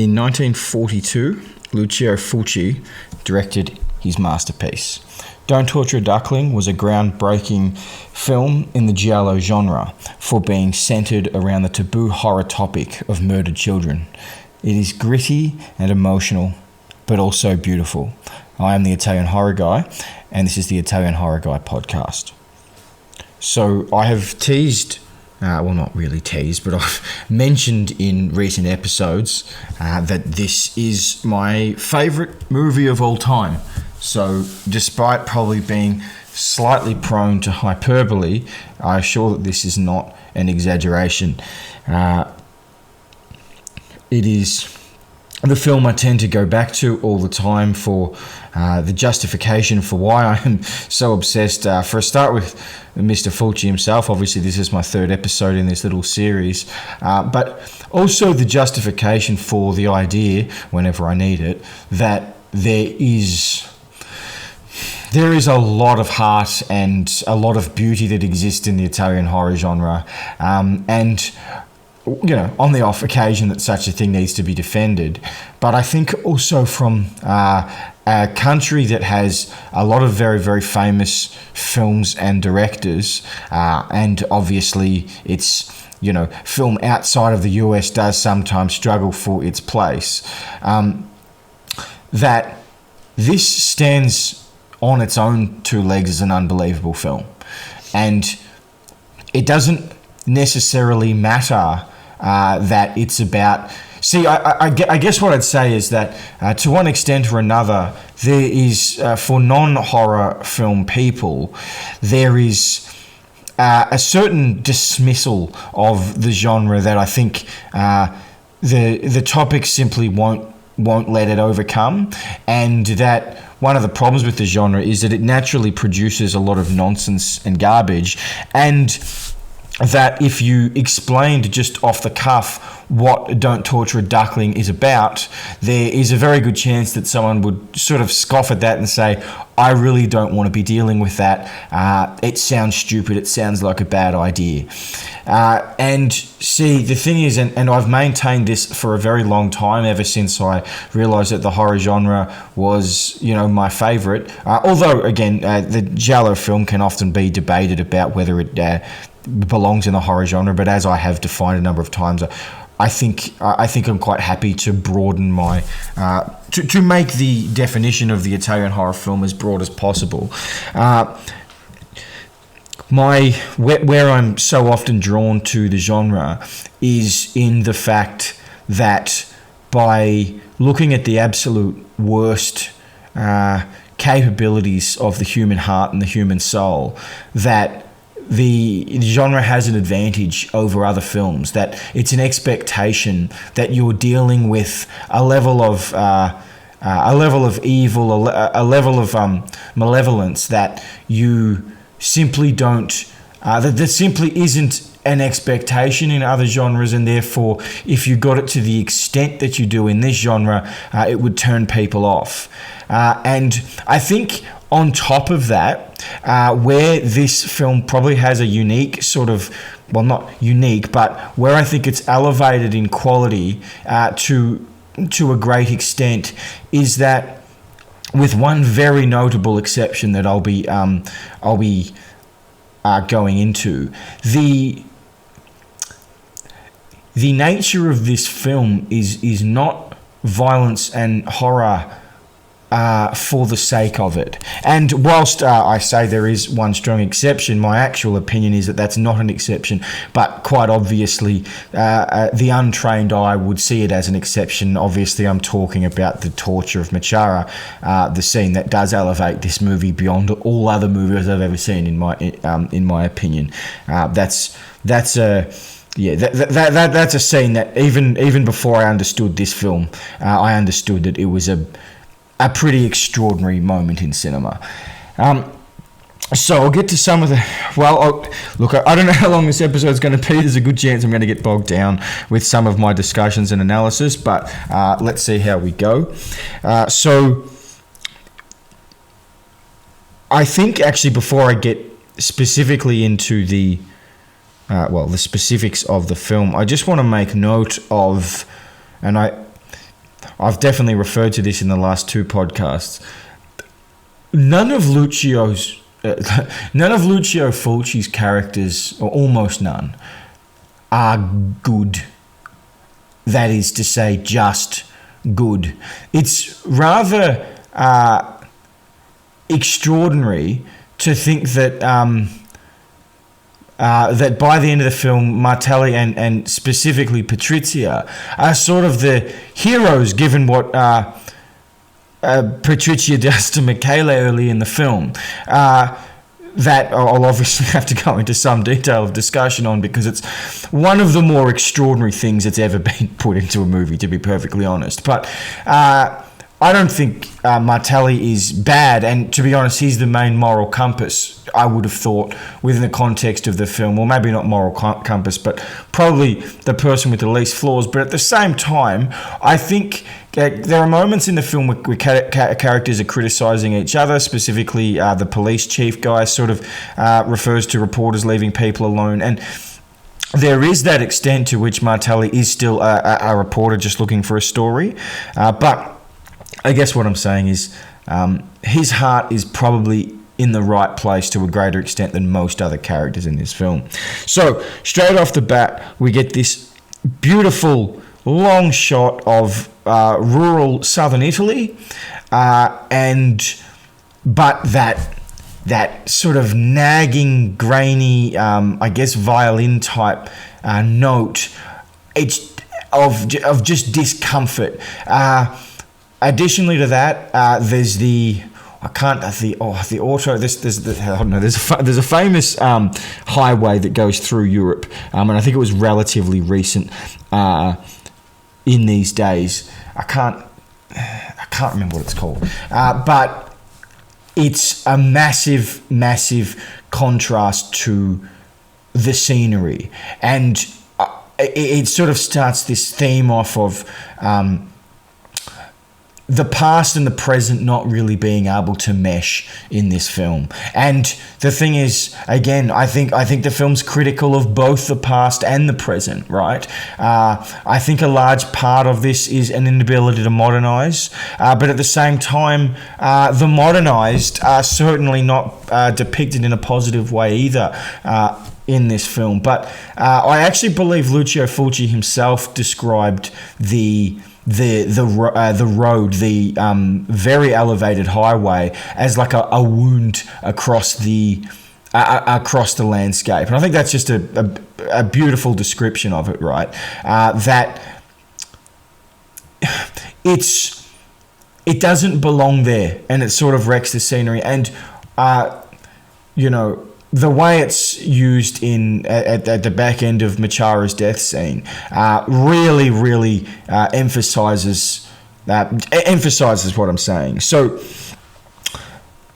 In 1942, Lucio Fulci directed his masterpiece. Don't Torture a Duckling was a groundbreaking film in the giallo genre for being centered around the taboo horror topic of murdered children. It is gritty and emotional, but also beautiful. I am the Italian Horror Guy, and this is the Italian Horror Guy podcast. So I have teased, well, not really teased, but I've mentioned in recent episodes that this is my favourite movie of all time. So despite probably being slightly prone to hyperbole, I assure that this is not an exaggeration. It is the film I tend to go back to all the time for the justification for why I am so obsessed. For a start with Mr. Fulci himself, obviously this is my third episode in this little series, but also the justification for the idea, whenever I need it, that there is a lot of heart and a lot of beauty that exists in the Italian horror genre, and you know, on the off occasion that such a thing needs to be defended. But I think also from a country that has a lot of very, very famous films and directors, and obviously it's, you know, film outside of the US does sometimes struggle for its place, that this stands on its own two legs as an unbelievable film. And it doesn't necessarily matter that it's about... See, I guess what I'd say is that to one extent or another, there is, for non-horror film people, there is a certain dismissal of the genre that I think the topic simply won't let it overcome, and that one of the problems with the genre is that it naturally produces a lot of nonsense and garbage, and that if you explained just off the cuff what Don't Torture a Duckling is about, there is a very good chance that someone would sort of scoff at that and say, I really don't want to be dealing with that. It sounds stupid. It sounds like a bad idea. And see, the thing is, and I've maintained this for a very long time, ever since I realised that the horror genre was, you know, my favourite. Although, again, the giallo film can often be debated about whether it belongs in the horror genre, but as I have defined a number of times, I think I'm quite happy to broaden my to make the definition of the Italian horror film as broad as possible. Where I'm so often drawn to the genre is in the fact that by looking at the absolute worst capabilities of the human heart and the human soul, that the genre has an advantage over other films, that it's an expectation that you're dealing with a level of evil, a level of malevolence that you simply don't, that simply isn't an expectation in other genres, and therefore if you got it to the extent that you do in this genre, it would turn people off. And I think on top of that, where this film probably has a unique sort of, well, not unique, but where I think it's elevated in quality to a great extent, is that, with one very notable exception that I'll be going into, the nature of this film is not violence and horror for the sake of it. And whilst I say there is one strong exception, my actual opinion is that that's not an exception, but quite obviously the untrained eye would see it as an exception. Obviously I'm talking about the torture of Machara, the scene that does elevate this movie beyond all other movies I've ever seen, in my opinion. That's a scene that even before I understood this film, I understood that it was a pretty extraordinary moment in cinema. So I'll get to some of the... Well, look, I don't know how long this episode is going to be. There's a good chance I'm going to get bogged down with some of my discussions and analysis, but let's see how we go. So I think, actually, before I get specifically into the specifics of the film, I just want to make note of, and I've definitely referred to this in the last two podcasts. None of Lucio Fulci's characters, or almost none, are good. That is to say, just good. It's rather extraordinary to think that that by the end of the film, Martelli and specifically Patrizia are sort of the heroes, given what Patrizia does to Michele early in the film. That I'll obviously have to go into some detail of discussion on, because it's one of the more extraordinary things that's ever been put into a movie, to be perfectly honest. But I don't think Martelli is bad, and to be honest, he's the main moral compass, I would have thought, within the context of the film. Well, maybe not moral compass, but probably the person with the least flaws. But at the same time, I think there are moments in the film where characters are criticising each other, specifically the police chief guy sort of refers to reporters leaving people alone, and there is that extent to which Martelli is still a reporter just looking for a story. But I guess what I'm saying is his heart is probably in the right place to a greater extent than most other characters in this film. So straight off the bat, we get this beautiful long shot of rural southern Italy, but that sort of nagging, grainy, I guess violin type note, it's of just discomfort. Additionally to that, there's the there's a famous highway that goes through Europe, and I think it was relatively recent in these days. I can't remember what it's called, but it's a massive contrast to the scenery, and it sort of starts this theme off of the past and the present not really being able to mesh in this film. And the thing is, again, I think the film's critical of both the past and the present, right? I think a large part of this is an inability to modernise, but at the same time, the modernised are certainly not depicted in a positive way either in this film. But I actually believe Lucio Fulci himself described the road, the very elevated highway, as like a wound across the landscape, and I think that's just a beautiful description of it, right? That it doesn't belong there, and it sort of wrecks the scenery, and the way it's used at the back end of Machara's death scene really emphasizes what I'm saying. So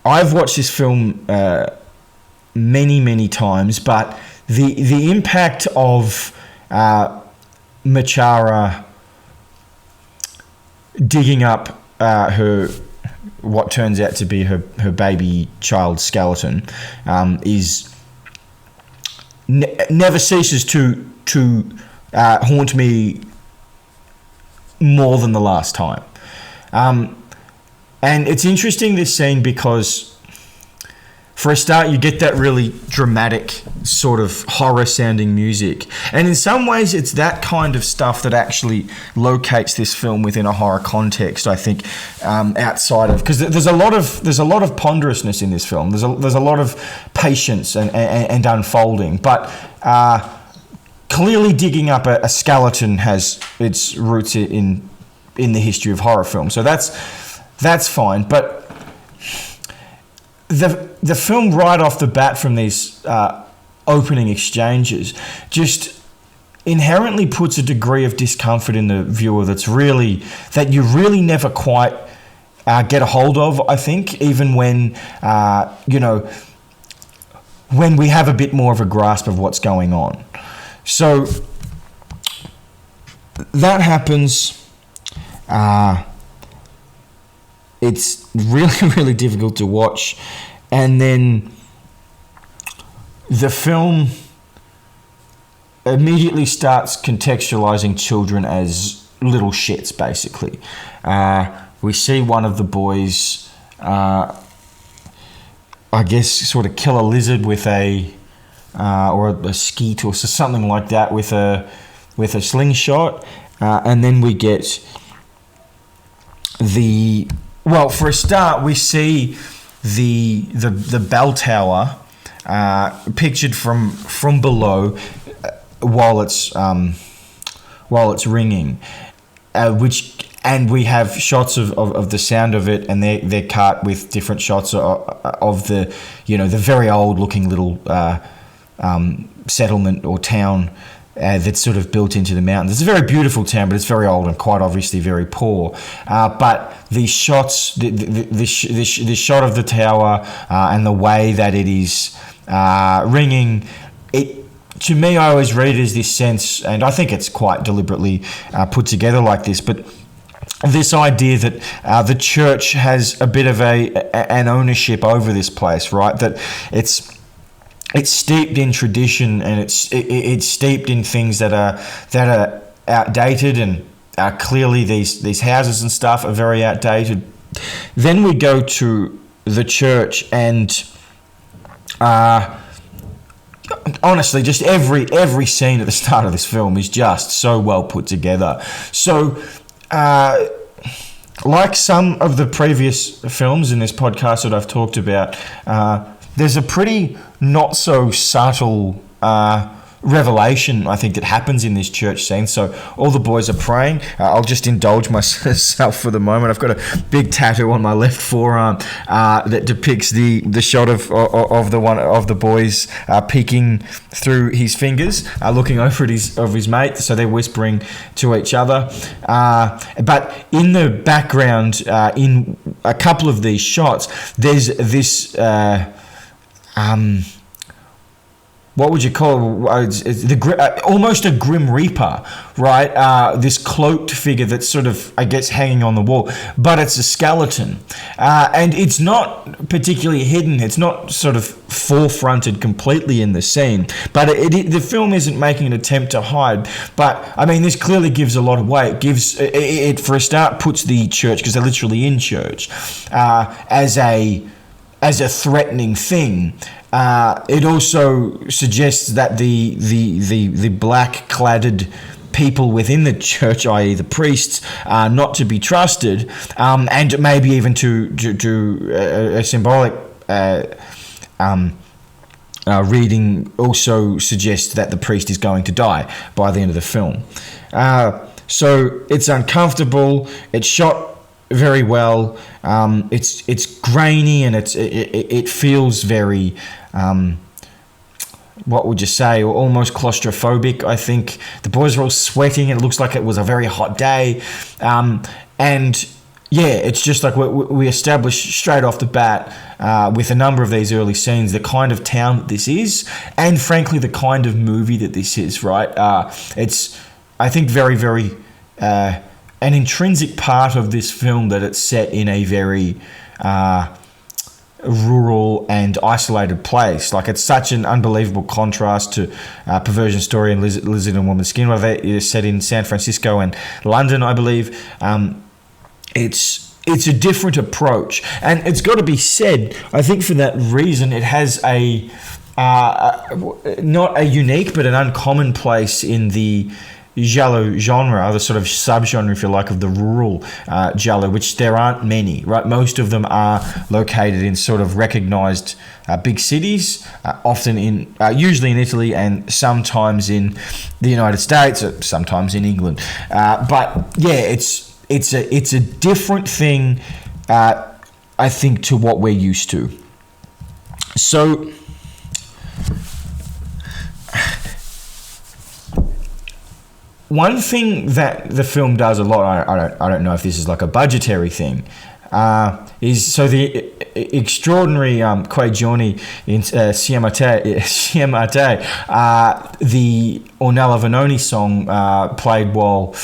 I've watched this film many times, but the impact of Machara digging up what turns out to be her baby child skeleton is never ceases to haunt me more than the last time. And it's interesting, this scene, because for a start, you get that really dramatic sort of horror-sounding music, and in some ways, it's that kind of stuff that actually locates this film within a horror context. I think outside of, because there's a lot of ponderousness in this film. There's a lot of patience and unfolding, but clearly digging up a skeleton has its roots in the history of horror film. So that's fine, but the film right off the bat from these opening exchanges just inherently puts a degree of discomfort in the viewer that you really never quite get a hold of, I think, even when when we have a bit more of a grasp of what's going on. So that happens. It's really difficult to watch, and then the film immediately starts contextualizing children as little shits, basically. We see one of the boys, I guess, sort of kill a lizard with or a skeet or something like that with a slingshot, and then we get for a start, we see the bell tower pictured from below while it's ringing, and we have shots of the sound of it, and they're cut with different shots of the the very old looking little settlement or town that's sort of built into the mountains. It's a very beautiful town, but it's very old and quite obviously very poor. But the shots, the shot of the tower and the way that it is ringing, to me, I always read it as this sense, and I think it's quite deliberately put together like this, but this idea that the church has a bit of an ownership over this place, right? That it's steeped in tradition, and it's steeped in things that are outdated, and clearly these houses and stuff are very outdated. Then we go to the church, and honestly, just every scene at the start of this film is just so well put together. So, like some of the previous films in this podcast that I've talked about, there's a pretty not so subtle revelation, I think, that happens in this church scene. So all the boys are praying. I'll just indulge myself for the moment. I've got a big tattoo on my left forearm that depicts the shot of the boys peeking through his fingers, looking over at his mate. So they're whispering to each other. But in the background, in a couple of these shots, there's this. What would you call it? It's almost a Grim Reaper, right? This cloaked figure that's sort of, I guess, hanging on the wall, but it's a skeleton, and it's not particularly hidden. It's not sort of forefronted completely in the scene, but the film isn't making an attempt to hide. But I mean, this clearly gives a lot away. It for a start puts the church, because they're literally in church, as a threatening thing. It also suggests that the black-cladded people within the church, i.e. the priests, are not to be trusted, and maybe even to a symbolic reading also suggests that the priest is going to die by the end of the film. So it's uncomfortable. It's shot very well. It's grainy, and it feels very what would you say, almost claustrophobic. I think the boys are all sweating, and it looks like it was a very hot day, and yeah, it's just like we established straight off the bat with a number of these early scenes the kind of town that this is, and frankly the kind of movie that this is, right? It's, I think, very, very an intrinsic part of this film that it's set in a very rural and isolated place. Like, it's such an unbelievable contrast to Perversion Story and Lizard and Woman's Skin, where they're set in San Francisco and London, I believe. It's a different approach, and it's got to be said, I think for that reason, it has a not a unique but an uncommon place in the giallo genre, the sort of subgenre, if you like, of the rural giallo, which there aren't many, right? Most of them are located in sort of recognized big cities, often usually in Italy, and sometimes in the United States, or sometimes in England. But yeah, it's a different thing, I think, to what we're used to. So, one thing that the film does a lot, I don't know if this is like a budgetary thing, is so the extraordinary Quei Giorni in Siamate, the Ornella Vanoni song played while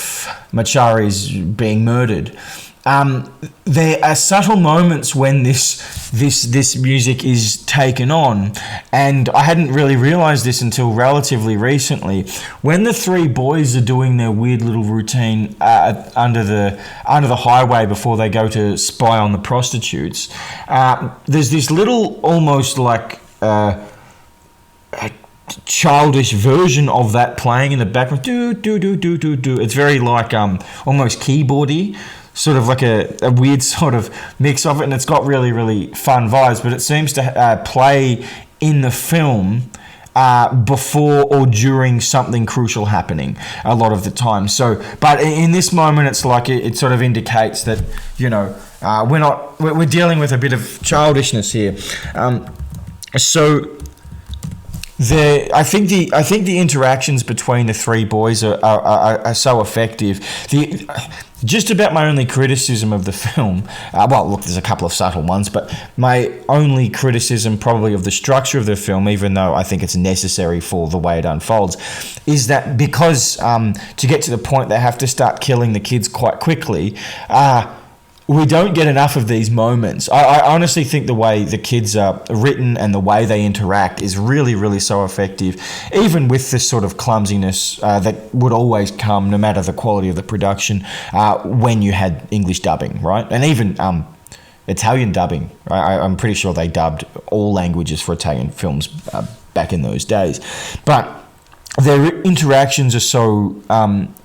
Machari is being murdered. there are subtle moments when this music is taken on, and I hadn't really realized this until relatively recently. When the three boys are doing their weird little routine under the highway before they go to spy on the prostitutes, there's this little almost like a childish version of that playing in the background. Do do do do do do. It's very like almost keyboardy, sort of like a weird sort of mix of it, and it's got really, really fun vibes, but it seems to play in the film before or during something crucial happening a lot of the time. So, but in this moment, it's like it sort of indicates that, you know, we're dealing with a bit of childishness here. I think the interactions between the three boys are so effective. Just about my only criticism of the film, well, look, there's a couple of subtle ones, but my only criticism probably of the structure of the film, even though I think it's necessary for the way it unfolds, is that because to get to the point they have to start killing the kids quite quickly, we don't get enough of these moments. I honestly think the way the kids are written and the way they interact is really, really so effective, even with this sort of clumsiness that would always come, no matter the quality of the production, when you had English dubbing, right? And even Italian dubbing. I'm pretty sure they dubbed all languages for Italian films back in those days. But their interactions are so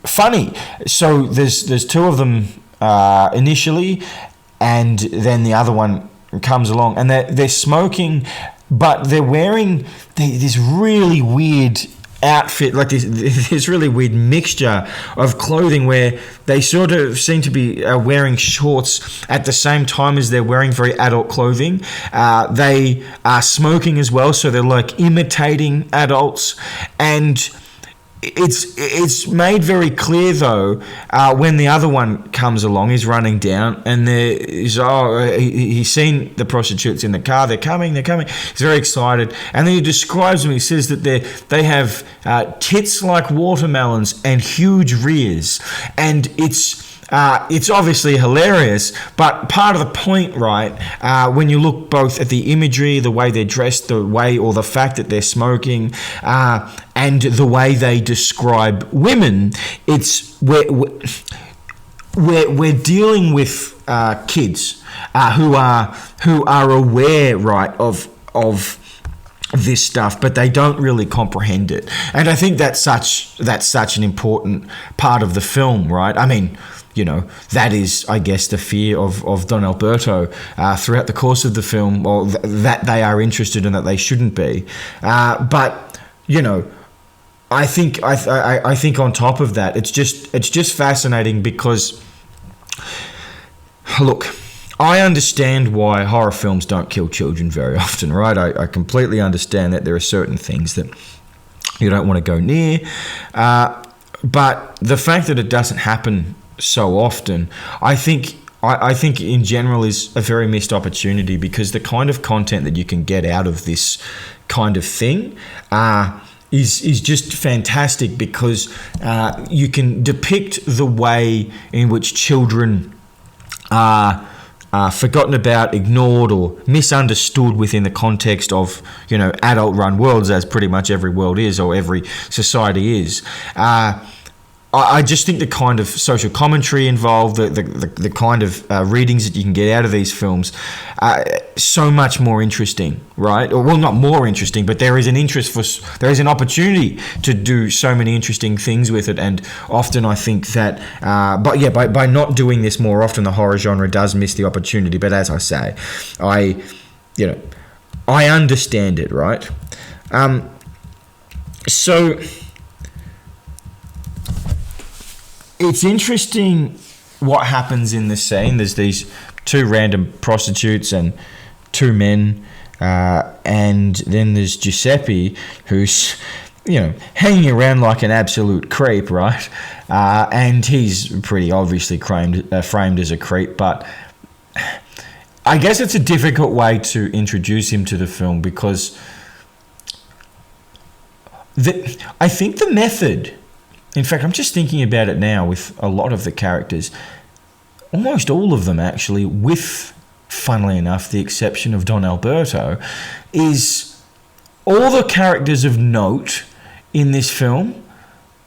funny. So there's two of them initially, and then the other one comes along, and they're smoking, but they're wearing this really weird outfit, like this really weird mixture of clothing where they sort of seem to be wearing shorts at the same time as they're wearing very adult clothing. They are smoking as well, so they're like imitating adults, and it's made very clear though when the other one comes along, he's running down, and he's seen the prostitutes in the car. They're coming. He's very excited, and then he describes them. He says that they have tits like watermelons and huge rears, and it's obviously hilarious, but part of the point, right, when you look both at the imagery, the way they're dressed, the fact that they're smoking, and the way they describe women, it's we're dealing with kids who are aware, right, of this stuff, but they don't really comprehend it, and I think that's such an important part of the film, right? I mean, you know, that is, I guess, the fear of Don Alberto throughout the course of the film, or that they are interested and that they shouldn't be. But you know, I think on top of that, it's just fascinating because, look, I understand why horror films don't kill children very often, right? I completely understand that there are certain things that you don't want to go near, but the fact that it doesn't happen so often, I think in general is a very missed opportunity, because the kind of content that you can get out of this kind of thing is just fantastic, because you can depict the way in which children are forgotten about, ignored, or misunderstood within the context of, you know, adult-run worlds, as pretty much every world is, or every society is. I just think the kind of social commentary involved, the kind of readings that you can get out of these films, so much more interesting, right? Or, well, not more interesting, but there is an opportunity to do so many interesting things with it, and often I think that, by not doing this more often, the horror genre does miss the opportunity. But as I say, I understand it, right? So it's interesting what happens in the scene. There's these two random prostitutes and two men, and then there's Giuseppe, who's, you know, hanging around like an absolute creep, right? And he's pretty obviously framed as a creep, but I guess it's a difficult way to introduce him to the film, because I think the method, in fact, I'm just thinking about it now with a lot of the characters, almost all of them actually, with, funnily enough, the exception of Don Alberto, is all the characters of note in this film,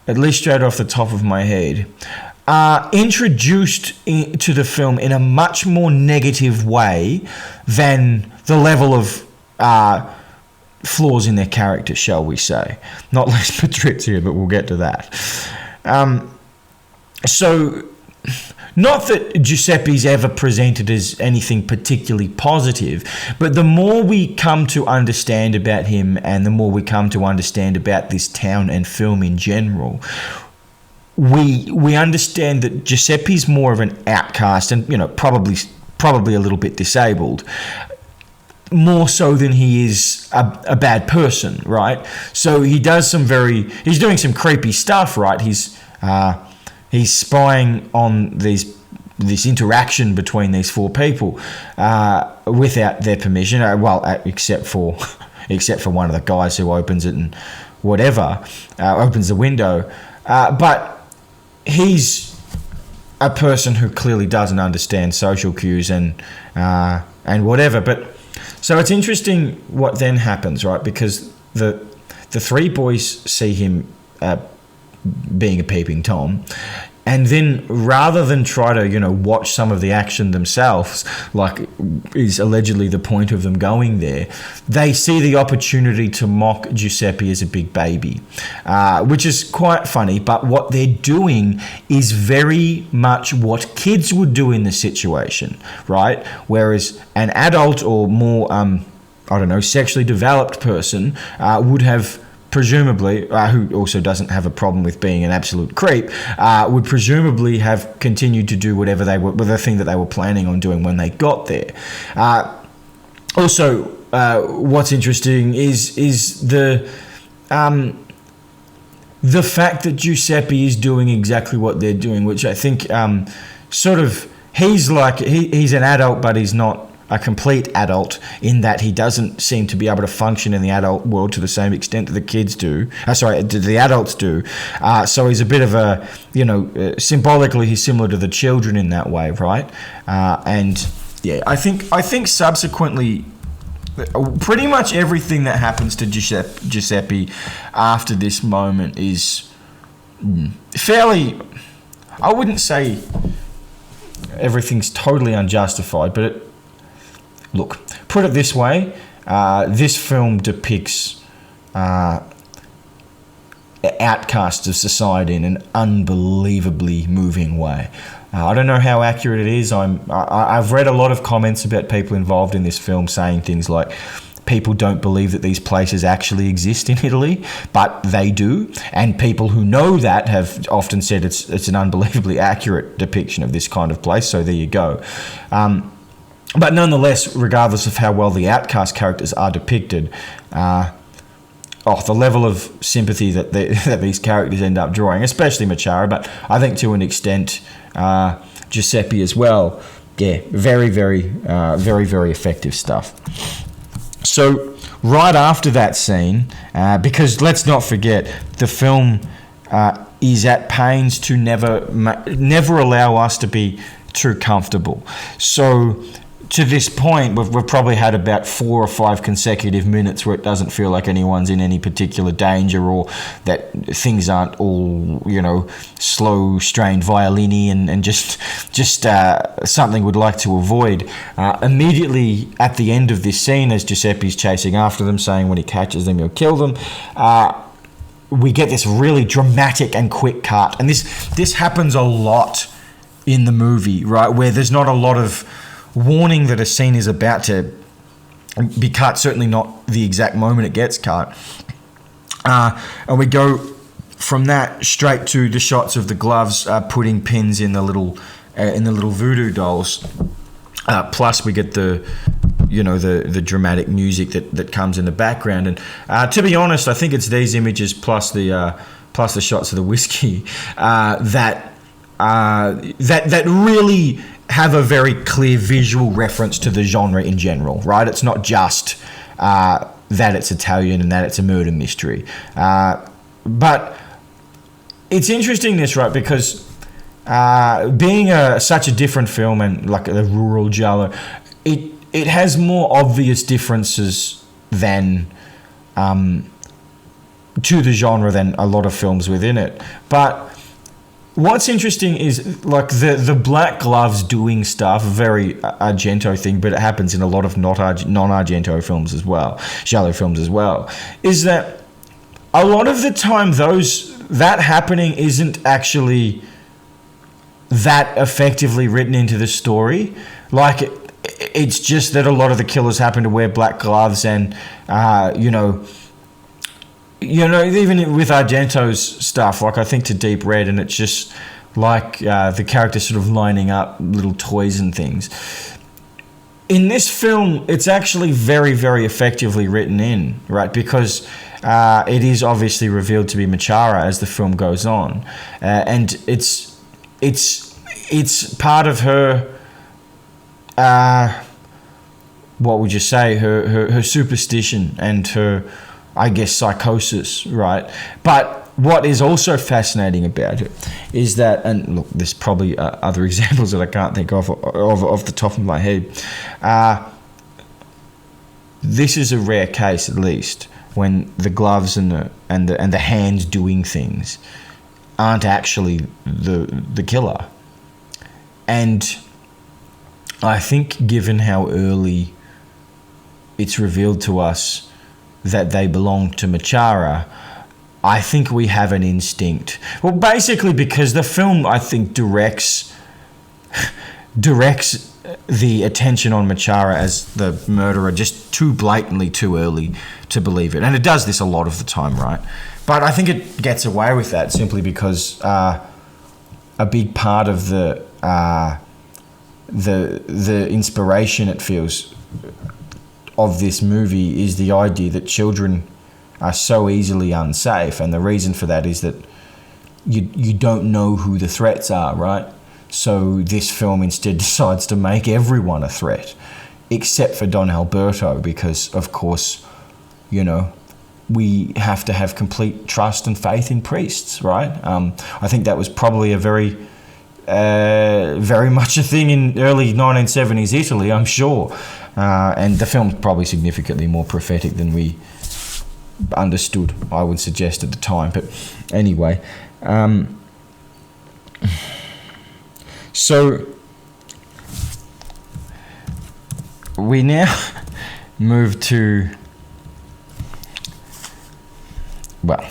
at least straight off the top of my head, are introduced to the film in a much more negative way than the level of flaws in their character, shall we say. Not least Patrizia, but we'll get to that. So, not that Giuseppe's ever presented as anything particularly positive, but the more we come to understand about him and the more we come to understand about this town and film in general, we understand that Giuseppe's more of an outcast and, probably a little bit disabled, more so than he is a bad person, right? So he's doing some creepy stuff, right? He's spying on this interaction between these four people without their permission. Except for one of the guys who opens it and opens the window. But he's a person who clearly doesn't understand social cues and whatever. But so it's interesting what then happens, right? Because the three boys see him being a peeping Tom, and then rather than try to watch some of the action themselves, like is allegedly the point of them going there, they see the opportunity to mock Giuseppe as a big baby, which is quite funny. But what they're doing is very much what kids would do in the situation, right? Whereas an adult or more sexually developed person would have presumably, who also doesn't have a problem with being an absolute creep, would presumably have continued to do whatever the thing that they were planning on doing when they got there. Also, what's interesting is the fact that Giuseppe is doing exactly what they're doing, which I think he's an adult, but he's not a complete adult in that he doesn't seem to be able to function in the adult world to the same extent that the kids do. The adults do. So he's a bit of a, symbolically he's similar to the children in that way, right? I think subsequently, pretty much everything that happens to Giuseppe after this moment is fairly, I wouldn't say everything's totally unjustified, but look, put it this way, this film depicts outcasts of society in an unbelievably moving way. I don't know how accurate it is. I've read a lot of comments about people involved in this film saying things like, people don't believe that these places actually exist in Italy, but they do. And people who know that have often said it's an unbelievably accurate depiction of this kind of place. So there you go. But nonetheless, regardless of how well the outcast characters are depicted, the level of sympathy that these characters end up drawing, especially Machara, but I think to an extent Giuseppe as well. Yeah, very, very, very, very effective stuff. So right after that scene, because let's not forget, the film is at pains to never allow us to be too comfortable. So to this point, we've probably had about 4 or 5 consecutive minutes where it doesn't feel like anyone's in any particular danger, or that things aren't all, slow, strained violin-y and just something we'd like to avoid. Immediately at the end of this scene, as Giuseppe's chasing after them, saying when he catches them, he'll kill them, we get this really dramatic and quick cut. And this happens a lot in the movie, right, where there's not a lot of warning that a scene is about to be cut, certainly not the exact moment it gets cut. And we go from that straight to the shots of the gloves putting pins in the little voodoo dolls. Plus we get the dramatic music that comes in the background. And to be honest, I think it's these images plus the shots of the whiskey that really have a very clear visual reference to the genre in general, right? It's not just that it's Italian and that it's a murder mystery. But it's interesting, right? Because being such a different film and like a rural giallo, it has more obvious differences than to the genre than a lot of films within it. But what's interesting is like the black gloves doing stuff, a very Argento thing, but it happens in a lot of non-Argento films as well, giallo films as well, is that a lot of the time that happening isn't actually that effectively written into the story. Like it's just that a lot of the killers happen to wear black gloves, and even with Argento's stuff, like I think to Deep Red, and it's just like the characters sort of lining up little toys and things. In this film, it's actually very, very effectively written in, right? Because it is obviously revealed to be Machara as the film goes on, and it's part of her. What would you say? Her superstition and her, I guess, psychosis, right? But what is also fascinating about it is that, and look, there's probably other examples that I can't think of off the top of my head. This is a rare case, at least, when the gloves and the hands doing things aren't actually the killer. And I think, given how early it's revealed to us that they belong to Machara, I think we have an instinct. Well, basically because the film, I think, directs the attention on Machara as the murderer just too blatantly, too early to believe it. And it does this a lot of the time, right? But I think it gets away with that simply because a big part of the inspiration, it feels, of this movie is the idea that children are so easily unsafe, and the reason for that is that you don't know who the threats are, right? So this film instead decides to make everyone a threat, except for Don Alberto, because of course, we have to have complete trust and faith in priests, right? I think that was probably a very much a thing in early 1970s Italy, I'm sure. And the film's probably significantly more prophetic than we understood, I would suggest, at the time. But anyway, so we now move to, well,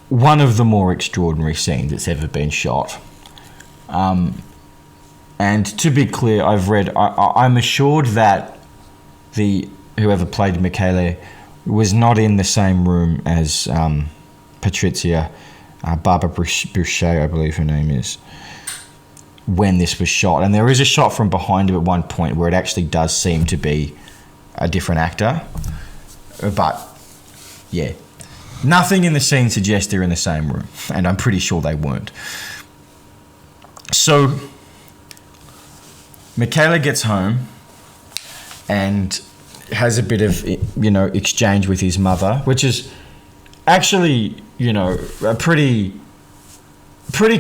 one of the more extraordinary scenes that's ever been shot. And to be clear, I'm assured that whoever played Michele was not in the same room as Patrizia, Barbara Boucher, I believe her name is, when this was shot. And there is a shot from behind him at one point where it actually does seem to be a different actor. But, yeah, nothing in the scene suggests they're in the same room, and I'm pretty sure they weren't. So Michele gets home and has a bit of, exchange with his mother, which is actually, a pretty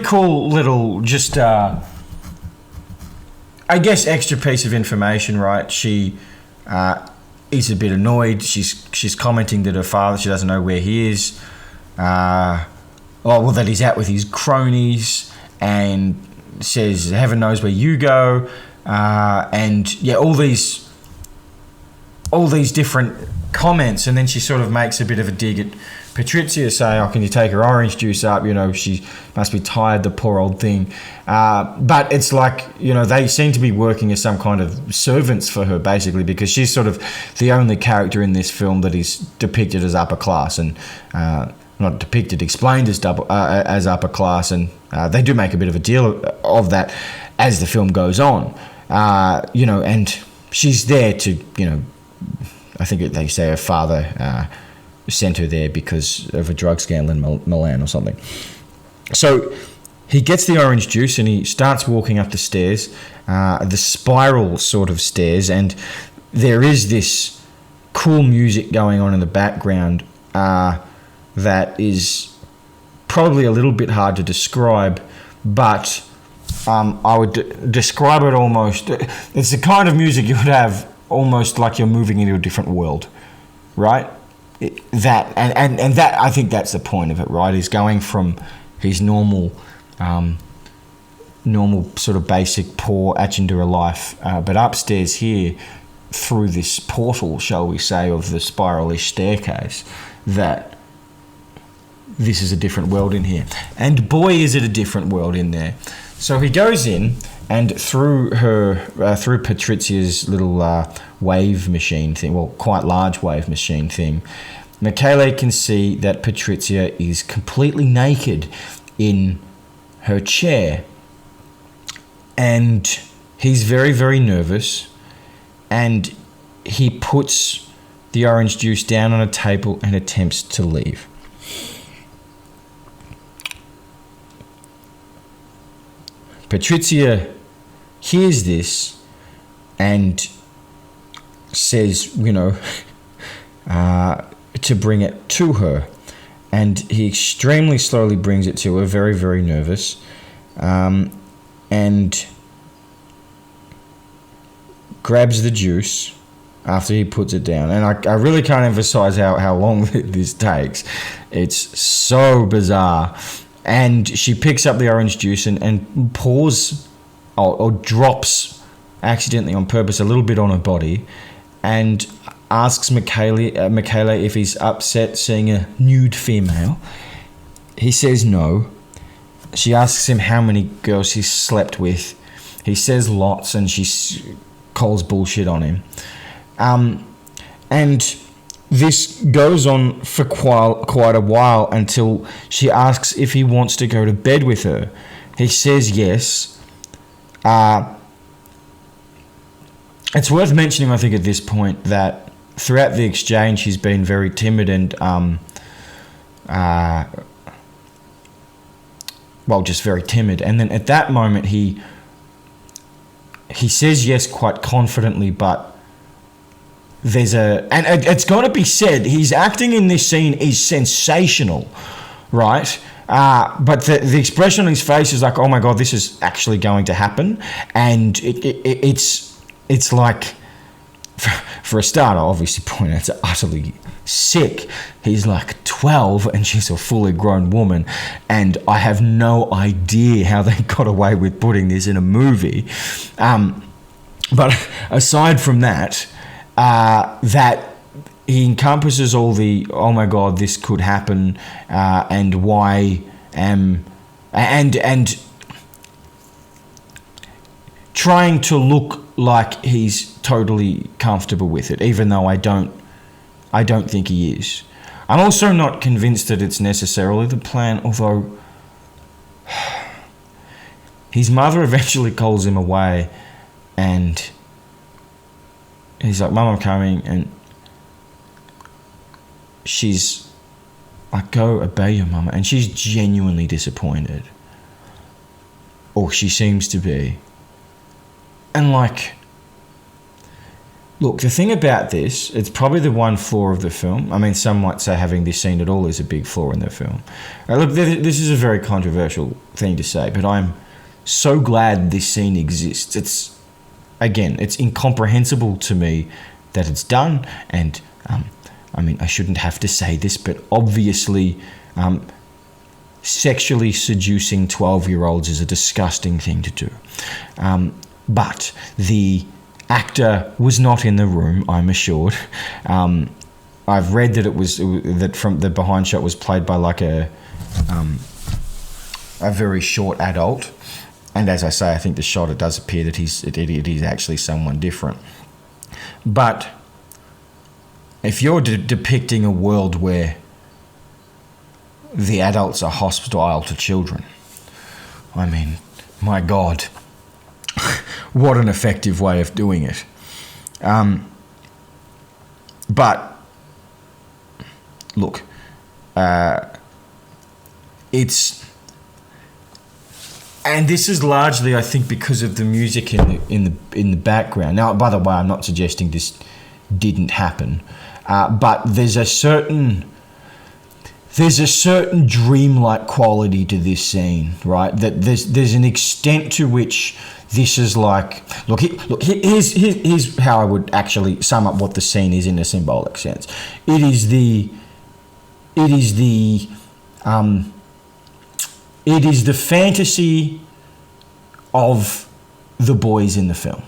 cool little, just, I guess, extra piece of information, right? She is a bit annoyed. She's commenting that her father, she doesn't know where he is. That he's out with his cronies, and says, heaven knows where you go. All these different comments, and then she sort of makes a bit of a dig at Patrizia, saying, can you take her orange juice up? She must be tired, the poor old thing. But it's like, they seem to be working as some kind of servants for her, basically, because she's sort of the only character in this film that is depicted as upper class, and not depicted, explained as upper class, and they do make a bit of a deal of that as the film goes on. And she's there to, I think they say her father sent her there because of a drug scandal in Milan or something. So he gets the orange juice and he starts walking up the stairs, the spiral sort of stairs, and there is this cool music going on in the background that is probably a little bit hard to describe, but I would describe it almost. It's the kind of music you would have almost like you're moving into a different world, right? That I think that's the point of it, right? Is going from his normal sort of basic poor Achendura life, but upstairs here through this portal, shall we say, of the spiralish staircase, that this is a different world in here. And boy, is it a different world in there. So he goes in, and through Patrizia's little wave machine thing, well, quite large wave machine thing, Michele can see that Patrizia is completely naked in her chair. And he's very, very nervous, and he puts the orange juice down on a table and attempts to leave. Patrizia hears this and says, to bring it to her. And he extremely slowly brings it to her, very, very nervous. And grabs the juice after he puts it down. And I really can't emphasize how long this takes. It's so bizarre. And she picks up the orange juice and pours or drops accidentally on purpose a little bit on her body, and asks Michele if he's upset seeing a nude female. He says no. She asks him how many girls he's slept with. He says lots, and she calls bullshit on him. And this goes on for quite a while until she asks if he wants to go to bed with her. He says yes. It's worth mentioning, I think, at this point, that throughout the exchange he's been very timid and just very timid. And then at that moment he says yes quite confidently, but and it's got to be said, his acting in this scene is sensational, right? But the expression on his face is like, oh my God, this is actually going to happen. And it's like, for a starter, obviously point out, it's utterly sick. He's like 12 and she's a fully grown woman, and I have no idea how they got away with putting this in a movie. But aside from that, that he encompasses all the, oh my God, this could happen, and why and trying to look like he's totally comfortable with it, even though I don't think he is. I'm also not convinced that it's necessarily the plan, although his mother eventually calls him away, and he's like, Mum, I'm coming, and she's like, go obey your mama, and she's genuinely disappointed, or she seems to be. And like, look, the thing about this, it's probably the one flaw of the film. I mean, some might say having this scene at all is a big flaw in the film. Look, this is a very controversial thing to say, but I'm so glad this scene exists. It's incomprehensible to me that it's done, and I mean, I shouldn't have to say this, but obviously sexually seducing 12-year-olds is a disgusting thing to do. But the actor was not in the room, I'm assured. I've read that that from the behind shot was played by like a very short adult, and as I say, I think the shot, it does appear that it is actually someone different. But if you're depicting a world where the adults are hostile to children, I mean, my God, what an effective way of doing it. But look, it's, and this is largely, I think, because of the music in the background. Now, by the way, I'm not suggesting this didn't happen, but there's a certain there's a certain dreamlike quality to this scene, right? That there's an extent to which this is like, here's how I would actually sum up what the scene is in a symbolic sense. It is the fantasy of the boys in the film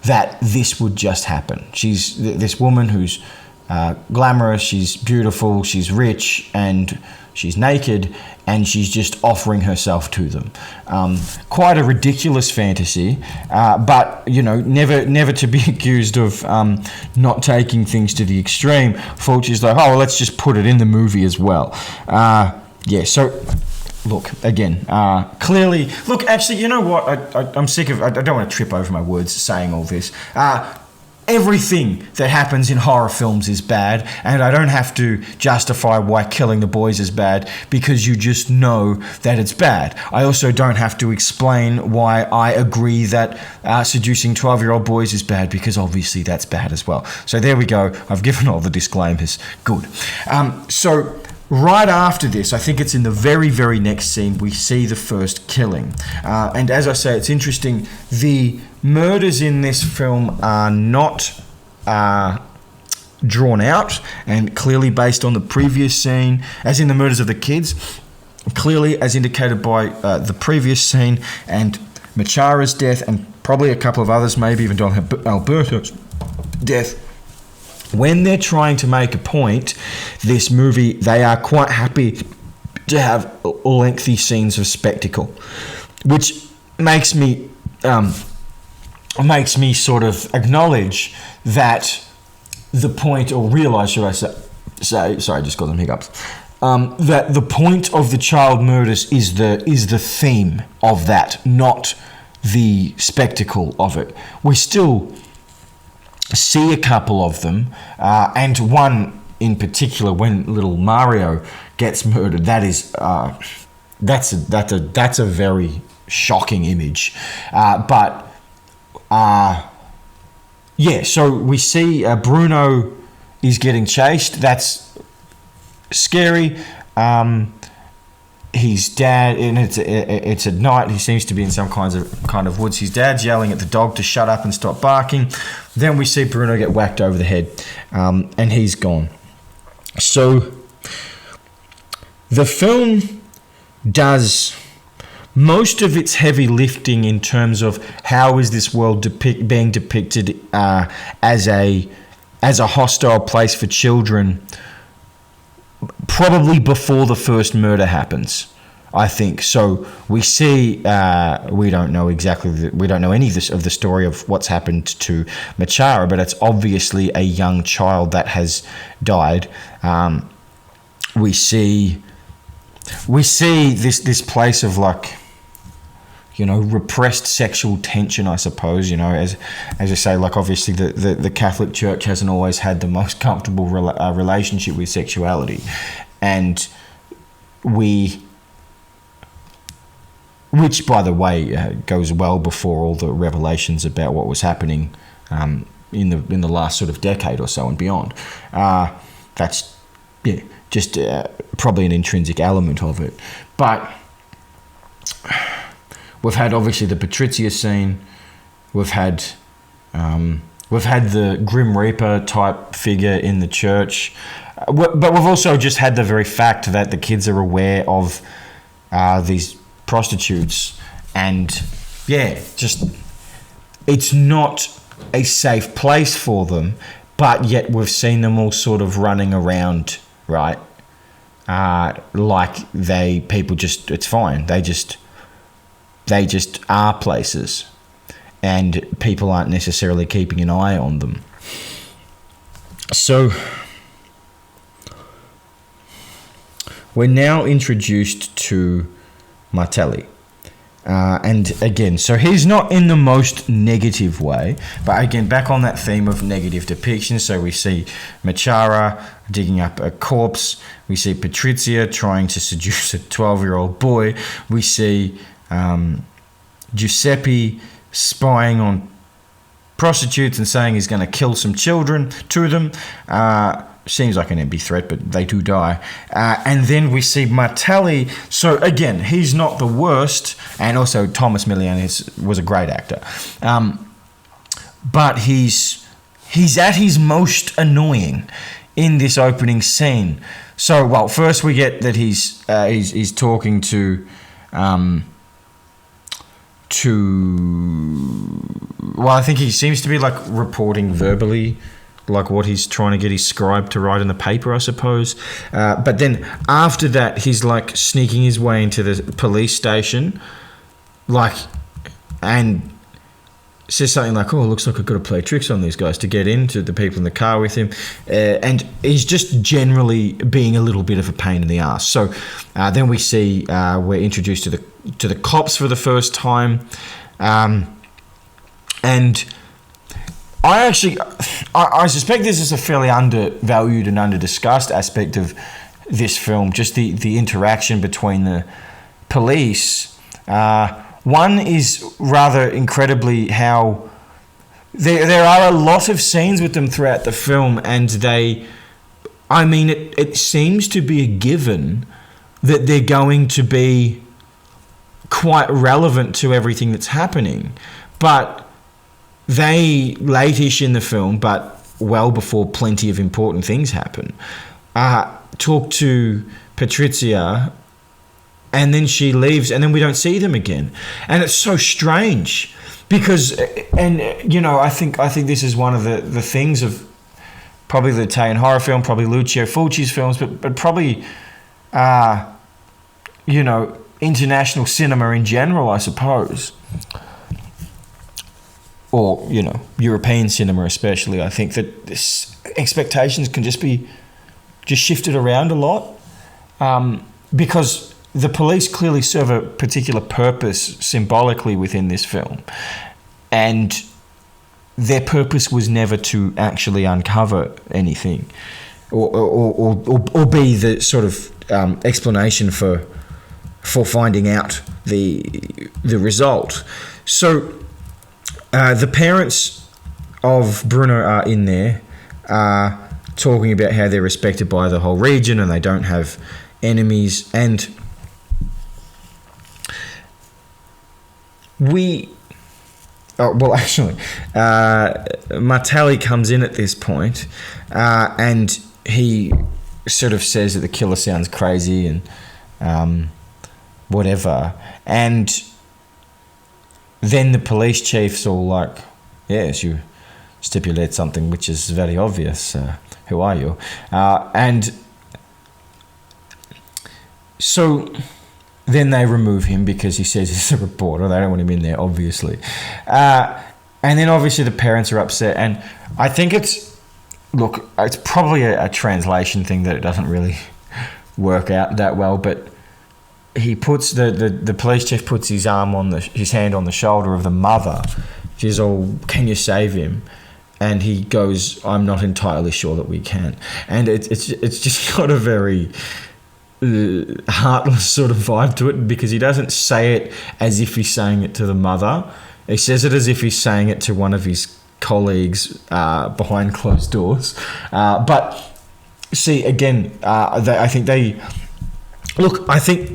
that this would just happen. She's this woman who's glamorous, she's beautiful, she's rich, and she's naked, and she's just offering herself to them. Quite a ridiculous fantasy, but never to be accused of not taking things to the extreme. Fulci's like, oh, well, let's just put it in the movie as well. So look, again, clearly, actually, you know what? I'm sick of, I don't want to trip over my words saying all this. Everything that happens in horror films is bad, and I don't have to justify why killing the boys is bad because you just know that it's bad. I also don't have to explain why I agree that seducing 12-year-old boys is bad because obviously that's bad as well. So there we go. I've given all the disclaimers. Good. So right after this, I think it's in the very, very next scene, we see the first killing. And as I say, it's interesting, the murders in this film are not drawn out and clearly based on the previous scene, as in the murders of the kids, clearly as indicated by the previous scene and Machara's death and probably a couple of others, maybe even Don Alberto's death. When they're trying to make a point, this movie, they are quite happy to have lengthy scenes of spectacle, which makes me sort of acknowledge that the point, or realise, should I say, sorry, I just got them hiccups, that the point of the child murders is the theme of that, not the spectacle of it. We still see a couple of them, and one in particular, when little Mario gets murdered, that's a very shocking image, so we see Bruno is getting chased. That's scary. His dad, and it's at night. He seems to be in some kind of woods. His dad's yelling at the dog to shut up and stop barking. Then we see Bruno get whacked over the head, and he's gone. So the film does most of its heavy lifting in terms of how is this world being depicted as a hostile place for children, probably before the first murder happens, I think. So we see, we don't know any of the story of what's happened to Machara, but it's obviously a young child that has died. We see this place of repressed sexual tension, I suppose, as I say, obviously the Catholic Church hasn't always had the most comfortable relationship with sexuality. And which, by the way, goes well before all the revelations about what was happening in the last sort of decade or so and beyond. That's, just probably an intrinsic element of it. But we've had obviously the Patrizia scene. We've had the Grim Reaper type figure in the church, but we've also just had the very fact that the kids are aware of these prostitutes, and it's not a safe place for them. But yet we've seen them all sort of running around, right? It's fine. They just are places, and people aren't necessarily keeping an eye on them. So we're now introduced to Martelli. And again, so he's not in the most negative way, but again, back on that theme of negative depiction. So we see Machara digging up a corpse. We see Patrizia trying to seduce a 12-year-old boy. We see Giuseppe spying on prostitutes and saying he's going to kill some children to them. seems like an empty threat, but they do die. And then we see Martelli. So again, he's not the worst, and also Thomas Millian was a great actor. But he's at his most annoying in this opening scene. So, well, first we get that he's talking to well, I think he seems to be like reporting verbally, like what he's trying to get his scribe to write in the paper, I suppose. But then after that, he's like sneaking his way into the police station, like, and says something like, "Oh, it looks like I've got to play tricks on these guys to get into the people in the car with him," and he's just generally being a little bit of a pain in the ass. So then we see we're introduced to the cops for the first time, and I suspect this is a fairly undervalued and under-discussed aspect of this film, just the interaction between the police. One is rather incredibly how there are a lot of scenes with them throughout the film, and it seems to be a given that they're going to be quite relevant to everything that's happening. But they, late-ish in the film, but well before plenty of important things happen, talk to Patrizia, and then she leaves, and then we don't see them again. And it's so strange because, and you know, I think this is one of the things of probably the Italian horror film, probably Lucio Fulci's films, but probably, you know, international cinema in general, I suppose. Or, you know, European cinema especially. I think that expectations can just shifted around a lot, because the police clearly serve a particular purpose symbolically within this film, and their purpose was never to actually uncover anything or be the sort of explanation for finding out the result. So the parents of Bruno are in there, talking about how they're respected by the whole region and they don't have enemies, and Martelli comes in at this point, and he sort of says that the killer sounds crazy and whatever, and then the police chief's all like, "Yes, you stipulate something which is very obvious. Who are you?" And so then they remove him because he says he's a reporter. They don't want him in there, obviously. And then obviously the parents are upset. And I think it's probably a translation thing that it doesn't really work out that well. But he puts the police chief puts his hand on the shoulder of the mother. She's all, "Can you save him?" And he goes, "I'm not entirely sure that we can." And it's just got a very heartless sort of vibe to it, because he doesn't say it as if he's saying it to the mother. He says it as if he's saying it to one of his colleagues behind closed doors. But see, again, I think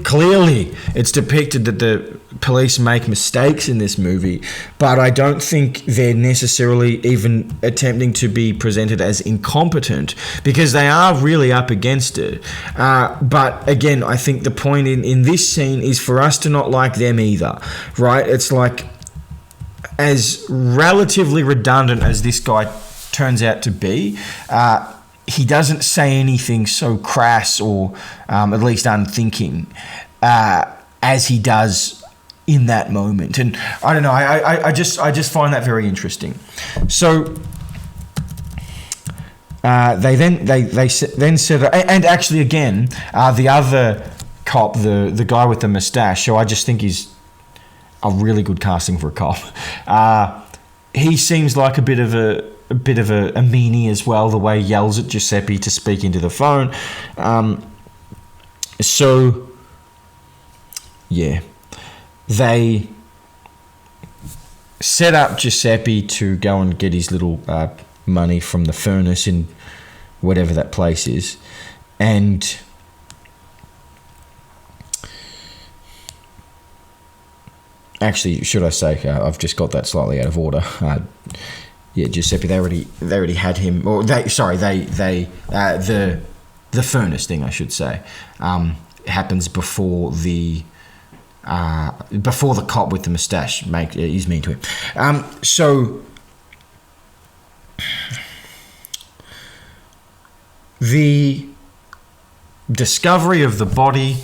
clearly it's depicted that the police make mistakes in this movie, but I don't think they're necessarily even attempting to be presented as incompetent, because they are really up against it. But again, I think the point in this scene is for us to not like them either, right? It's like, as relatively redundant as this guy turns out to be, he doesn't say anything so crass or at least unthinking as he does in that moment. And I don't know, I just find that very interesting. So they then said, and actually again, the other cop, the guy with the mustache, so I just think he's a really good casting for a cop. He seems like a bit of a meanie as well, the way he yells at Giuseppe to speak into the phone. So yeah, they set up Giuseppe to go and get his little money from the furnace in whatever that place is. And actually, should I say, I've just got that slightly out of order. Giuseppe, they already had him, or the furnace thing, I should say, happens before the cop with the moustache is mean to him. So the discovery of the body,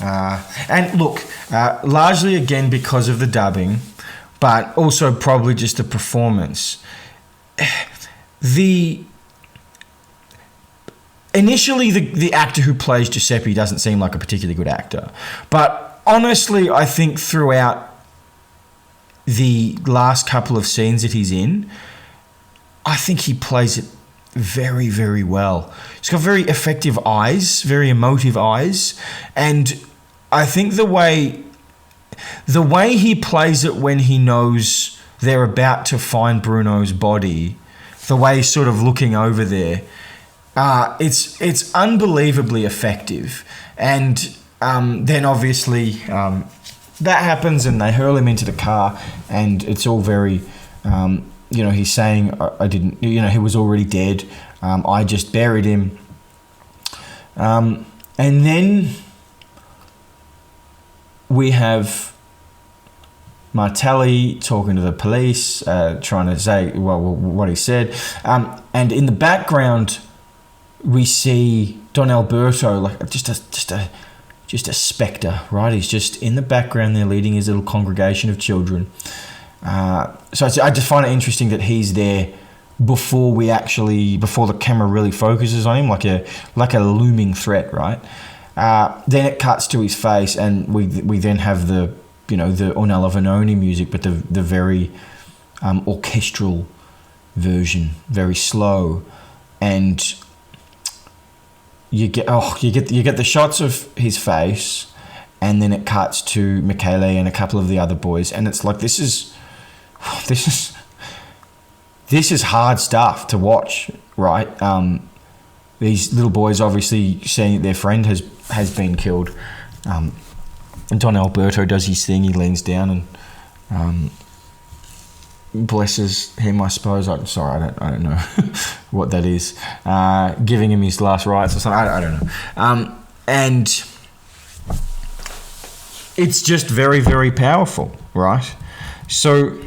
and look, largely again because of the dubbing, but also probably just the performance. Initially, the actor who plays Giuseppe doesn't seem like a particularly good actor. But honestly, I think throughout the last couple of scenes that he's in, I think he plays it very, very well. He's got very effective eyes, very emotive eyes. And I think the way he plays it when he knows they're about to find Bruno's body, the way he's sort of looking over there, it's unbelievably effective. And then obviously that happens and they hurl him into the car, and it's all very, he's saying, I didn't, he was already dead. I just buried him. And then we have Martelli talking to the police, trying to say what he said, and in the background we see Don Alberto, like just a spectre, right? He's just in the background there leading his little congregation of children. So I just find it interesting that he's there before the camera really focuses on him, like a looming threat, right? Then it cuts to his face, and we then have the Ornella Vanoni music, but the very orchestral version, very slow, and you get the shots of his face, and then it cuts to Michele and a couple of the other boys, and it's like this is hard stuff to watch, right? These little boys obviously seeing that their friend has been killed. Don Alberto does his thing. He leans down and blesses him, I suppose. I don't know what that is. Giving him his last rites or something. I don't know. And it's just very, very powerful, right? So,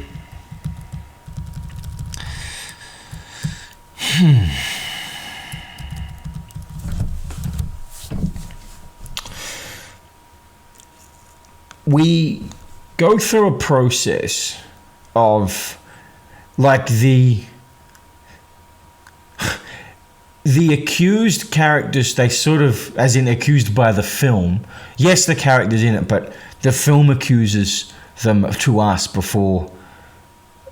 we go through a process of like the accused characters, they sort of, as in accused by the film. Yes, the characters in it, but the film accuses them to us before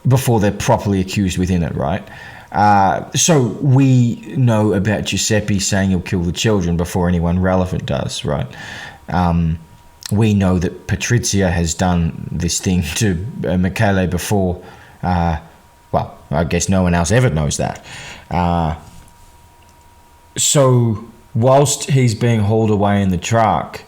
they're properly accused within it, right? So we know about Giuseppe saying he'll kill the children before anyone relevant does, right? We know that Patrizia has done this thing to Michele before. Well, I guess no one else ever knows that. So whilst he's being hauled away in the truck,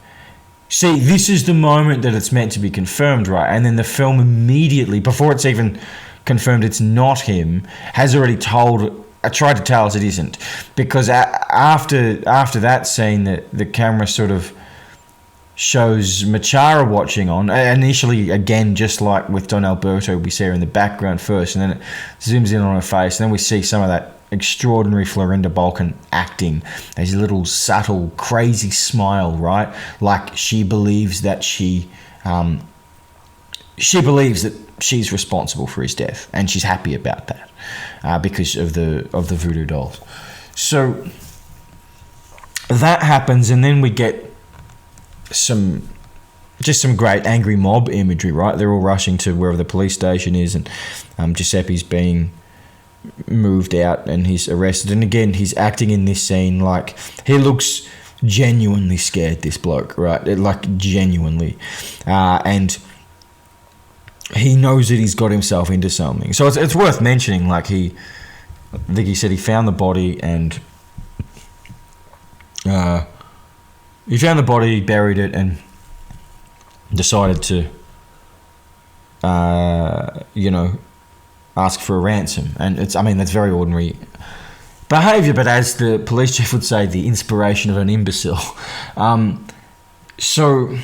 see, this is the moment that it's meant to be confirmed, right? And then the film immediately, before it's even confirmed it's not him, has already tried to tell us it isn't. Because after that scene, the camera sort of shows Machara watching on. Initially, again, just like with Don Alberto, we see her in the background first, and then it zooms in on her face, and then we see some of that extraordinary Florinda Balkan acting, as a little subtle, crazy smile, right? Like she believes that she's responsible for his death, and she's happy about that because of the voodoo dolls. So that happens, and then we get some great angry mob imagery, right? They're all rushing to wherever the police station is, and Giuseppe's being moved out and he's arrested. And again, he's acting in this scene like he looks genuinely scared, this bloke, right? Like genuinely. And he knows that he's got himself into something. So it's worth mentioning, like I think he said he found the body and he found the body, buried it, and decided to, ask for a ransom. And that's very ordinary behaviour, but as the police chief would say, the inspiration of an imbecile. So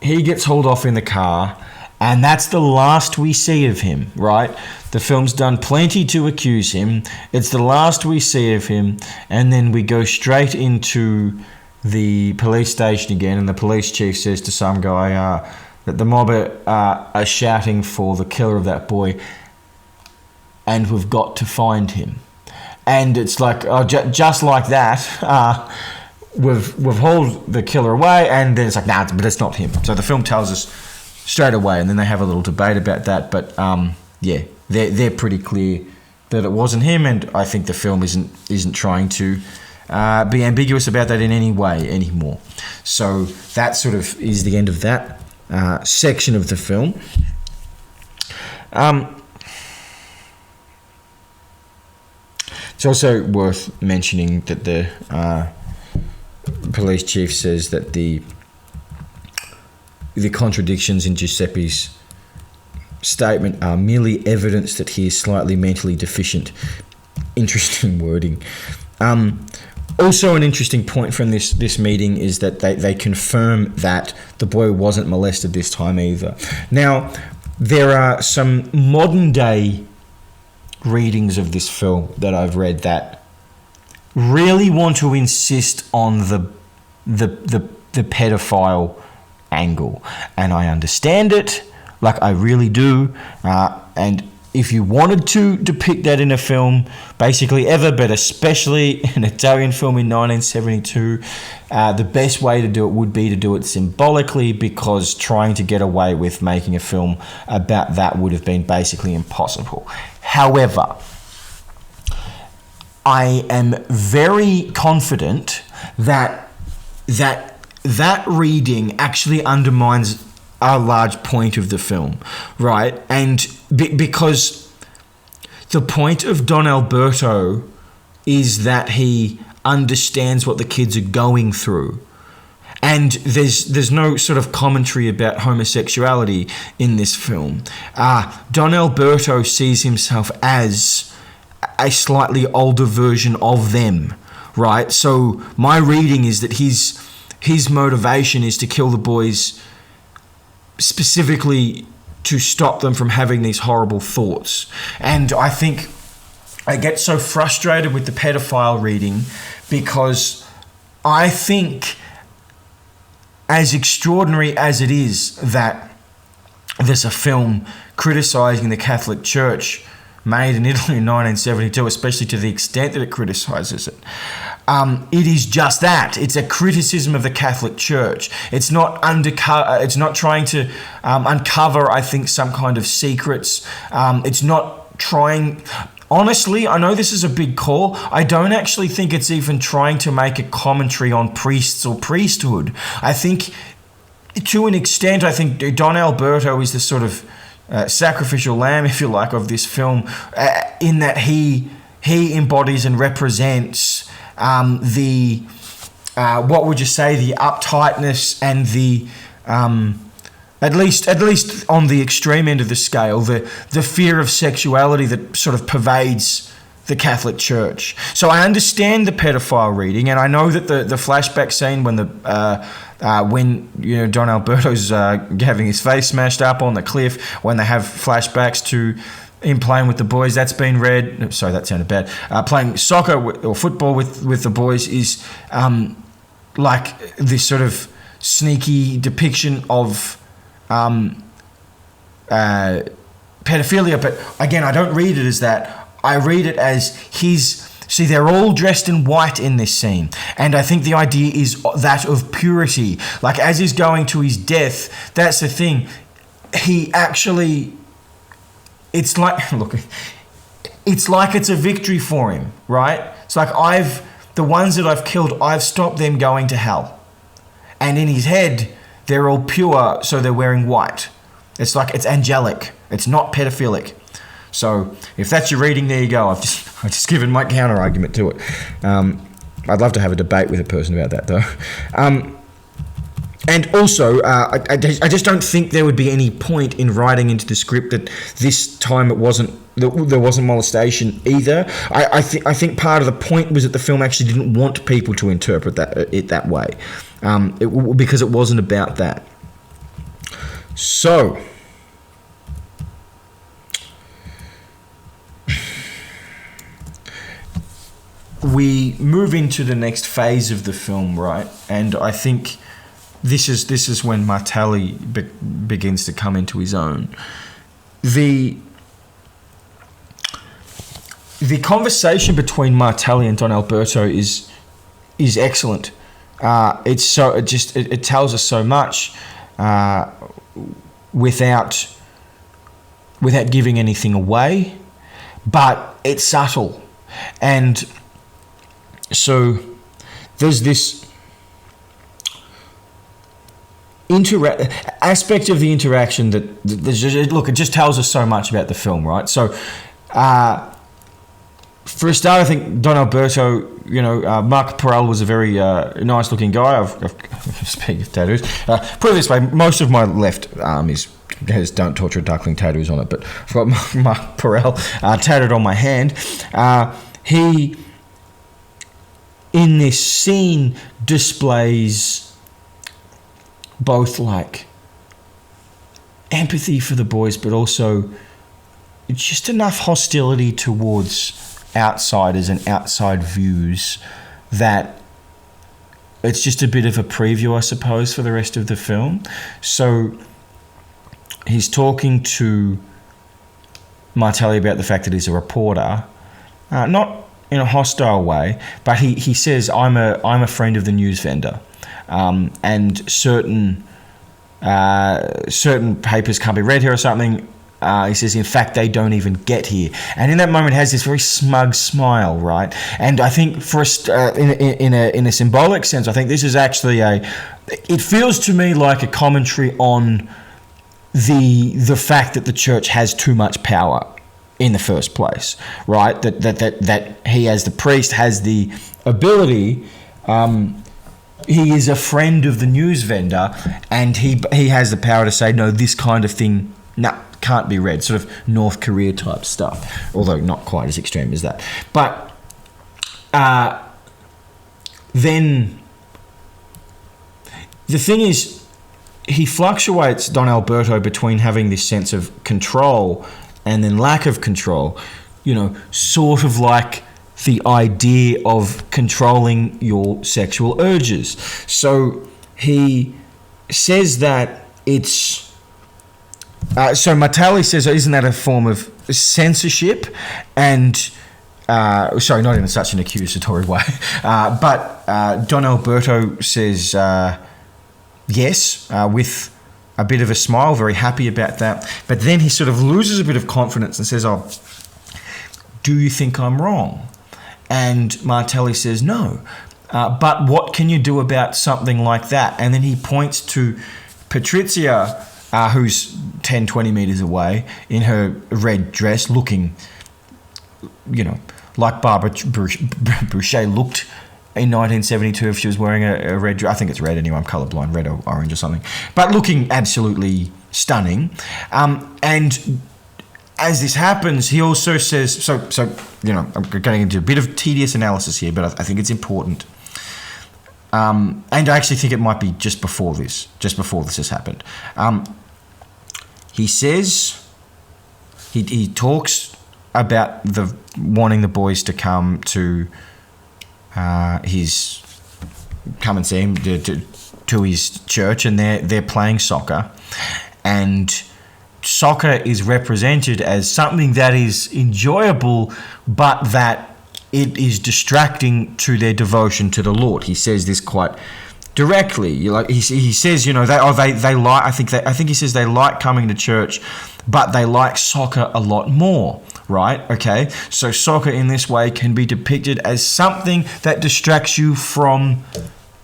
he gets hauled off in the car, and that's the last we see of him, right? The film's done plenty to accuse him. It's the last we see of him, and then we go straight into the police station again, and the police chief says to some guy that the mob are shouting for the killer of that boy, and we've got to find him. And it's like, just like that, we've hauled the killer away, and then it's like, nah, but it's not him. So the film tells us straight away, and then they have a little debate about that. But they're pretty clear that it wasn't him, and I think the film isn't trying to be ambiguous about that in any way anymore. So that sort of is the end of that section of the film. It's also worth mentioning that the police chief says that the contradictions in Giuseppe's statement are merely evidence that he is slightly mentally deficient. Interesting wording. Also, an interesting point from this meeting is that they confirm that the boy wasn't molested this time either. Now, there are some modern day readings of this film that I've read that really want to insist on the pedophile angle, and I understand it, like I really do. And if you wanted to depict that in a film, basically ever, but especially an Italian film in 1972, the best way to do it would be to do it symbolically, because trying to get away with making a film about that would have been basically impossible. However, I am very confident that reading actually undermines a large point of the film, right? And because the point of Don Alberto is that he understands what the kids are going through. And there's no sort of commentary about homosexuality in this film. Don Alberto sees himself as a slightly older version of them, right? So my reading is that his motivation is to kill the boys specifically to stop them from having these horrible thoughts. And I think I get so frustrated with the pedophile reading because I think, as extraordinary as it is that there's a film criticising the Catholic Church made in Italy in 1972, especially to the extent that it criticises it, it is just that. It's a criticism of the Catholic Church. It's not It's not trying to uncover, I think, some kind of secrets. It's not trying. Honestly, I know this is a big call. I don't actually think it's even trying to make a commentary on priests or priesthood. I think, to an extent, I think Don Alberto is the sort of sacrificial lamb, if you like, of this film, in that he embodies and represents the what would you say, the uptightness and the at least on the extreme end of the scale, the fear of sexuality that sort of pervades the Catholic Church. So I understand the pedophile reading, and I know that the flashback scene when when Don Alberto's having his face smashed up on the cliff, when they have flashbacks to him playing with the boys, that's been read. Sorry, that sounded bad. Playing soccer or football with the boys is like this sort of sneaky depiction of pedophilia. But again, I don't read it as that. I read it as see, they're all dressed in white in this scene. And I think the idea is that of purity. Like, as he's going to his death, that's the thing. He actually, it's like it's a victory for him, right? It's like the ones that I've killed, I've stopped them going to hell. And in his head, they're all pure, so they're wearing white. It's like, it's angelic. It's not pedophilic. So if that's your reading, there you go. I've just given my counter argument to it. I'd love to have a debate with a person about that, though. And also, I just don't think there would be any point in writing into the script that this time there wasn't molestation either. I think part of the point was that the film actually didn't want people to interpret it that way, because it wasn't about that. So, we move into the next phase of the film, right? And I think this is when Martelli begins to come into his own. The conversation between Martelli and Don Alberto is excellent. It tells us so much without giving anything away, but it's subtle. And so there's this aspect of the interaction that it just tells us so much about the film, right? So, for a start, I think Don Alberto, Mark Perel was a very nice-looking guy. Speaking of tattoos, put it this way: most of my left arm has "Don't Torture a Duckling" tattoos on it, but I've got Mark Perel tattooed on my hand. He, in this scene, displays both like empathy for the boys, but also just enough hostility towards outsiders and outside views that it's just a bit of a preview, I suppose, for the rest of the film. So he's talking to Martelli about the fact that he's a reporter, not in a hostile way, but he says, I'm a friend of the news vendor. And certain papers can't be read here or something. He says, in fact, they don't even get here. And in that moment, has this very smug smile, right? And I think, for in a symbolic sense, I think this is actually it feels to me like a commentary on the fact that the church has too much power in the first place, right? That he, as the priest, has the ability. He is a friend of the news vendor, and he has the power to say, no, this kind of thing, can't be read. Sort of North Korea type stuff, although not quite as extreme as that. But then the thing is, he fluctuates, Don Alberto, between having this sense of control and then lack of control, sort of like the idea of controlling your sexual urges. So he says that it's... so Martelli says, isn't that a form of censorship? And... sorry, not in such an accusatory way. But Don Alberto says yes, with a bit of a smile, very happy about that. But then he sort of loses a bit of confidence and says, do you think I'm wrong? And Martelli says, no. But what can you do about something like that? And then he points to Patrizia, who's 10, 20 metres away, in her red dress, looking, like Barbara Boucher looked in 1972 if she was wearing a red dress. I think it's red anyway, I'm colourblind, red or orange or something. But looking absolutely stunning. And as this happens, he also says, so I'm getting into a bit of tedious analysis here, but I think it's important. And I actually think it might be just before this has happened. He says, he talks about wanting the boys to come to come and see him to his church, and they're playing soccer, and soccer is represented as something that is enjoyable, but that it is distracting to their devotion to the Lord. He says this quite directly. He says, they like. I think he says they like coming to church, but they like soccer a lot more. Right? Okay. So soccer in this way can be depicted as something that distracts you from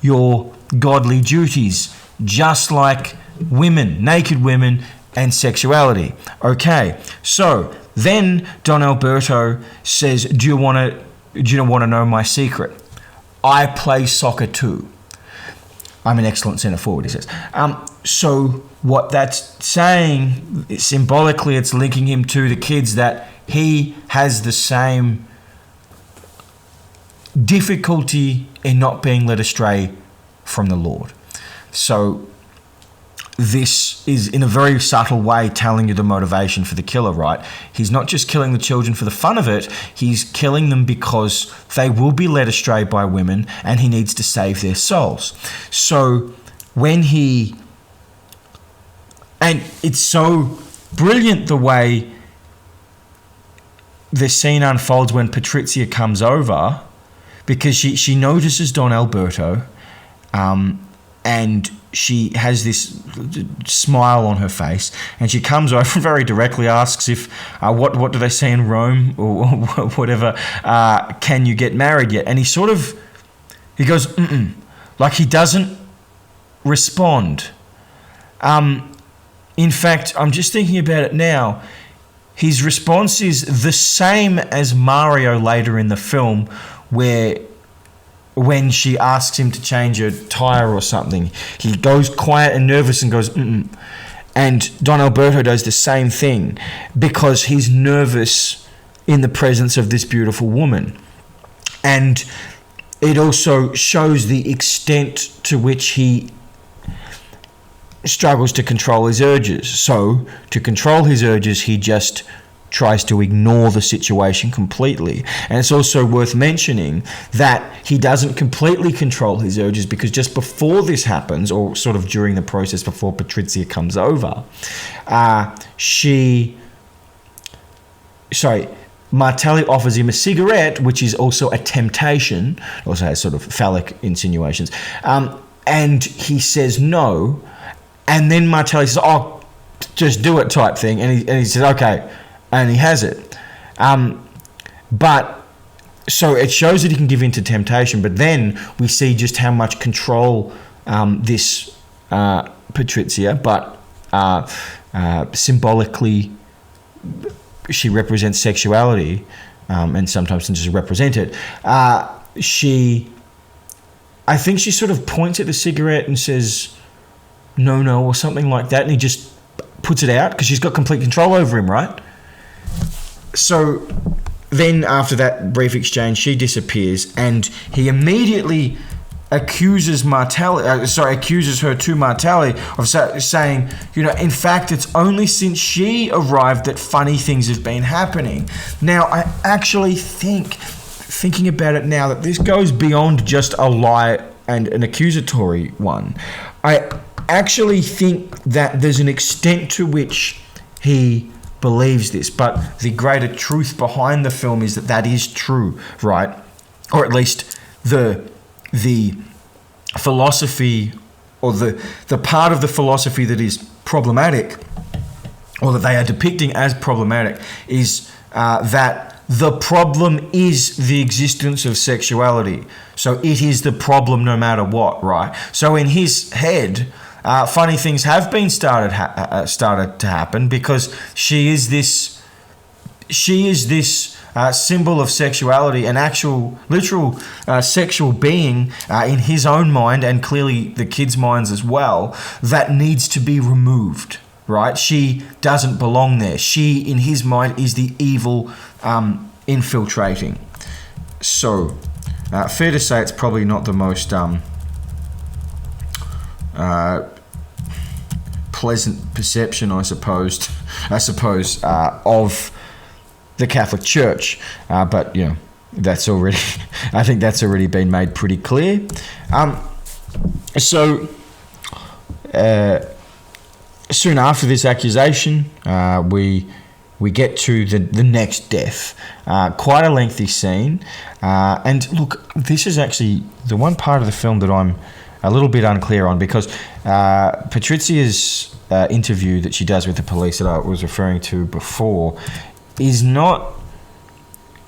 your godly duties, just like women, naked women, and sexuality. Okay, so then Don Alberto says, do you want to know my secret? I play soccer too. I'm an excellent centre forward, he says. So what that's saying, symbolically, it's linking him to the kids, that he has the same difficulty in not being led astray from the Lord. So this is, in a very subtle way, telling you the motivation for the killer, right? He's not just killing the children for the fun of it. He's killing them because they will be led astray by women, and he needs to save their souls. So when he... And it's so brilliant the way the scene unfolds when Patrizia comes over, because she notices Don Alberto, and she has this smile on her face, and she comes over and very directly asks if, what do they say in Rome, or whatever, can you get married yet? And he goes, mm-mm, like he doesn't respond. In fact, I'm just thinking about it now, his response is the same as Mario later in the film, where when she asks him to change a tyre or something, he goes quiet and nervous and goes, mm-mm. And Don Alberto does the same thing because he's nervous in the presence of this beautiful woman. And it also shows the extent to which he struggles to control his urges. So, to control his urges, he just tries to ignore the situation completely. And it's also worth mentioning that he doesn't completely control his urges, because just before this happens, or sort of during the process before Patrizia comes over, Martelli offers him a cigarette, which is also a temptation, also has sort of phallic insinuations, and he says no, and then Martelli says, oh, just do it, type thing, and he says, okay, and he has it. But so it shows that he can give in to temptation, but then we see just how much control this Patrizia, but symbolically she represents sexuality, and sometimes doesn't just represent it. I think she sort of points at the cigarette and says no, or something like that, and he just puts it out because she's got complete control over him, right? So then after that brief exchange, she disappears, and he immediately accuses her to Martelli of saying, in fact, it's only since she arrived that funny things have been happening. Now, I actually thinking about it now, that this goes beyond just a lie and an accusatory one. I actually think that there's an extent to which he believes this, but the greater truth behind the film is that is true, right? Or at least the philosophy, or the part of the philosophy that is problematic, or that they are depicting as problematic, is that the problem is the existence of sexuality. So it is the problem no matter what, right? So in his head, funny things have been started to happen, because she is this symbol of sexuality, an actual, literal sexual being in his own mind, and clearly the kids' minds as well, that needs to be removed, right? She doesn't belong there. She, in his mind, is the evil infiltrating. So, fair to say it's probably not the most pleasant perception, I suppose, of the Catholic Church, but that's already, I think that's already been made pretty clear. So soon after this accusation, we get to the next death. Quite a lengthy scene, and look, this is actually the one part of the film that I'm a little bit unclear on, because Patrizia's interview that she does with the police that I was referring to before is not...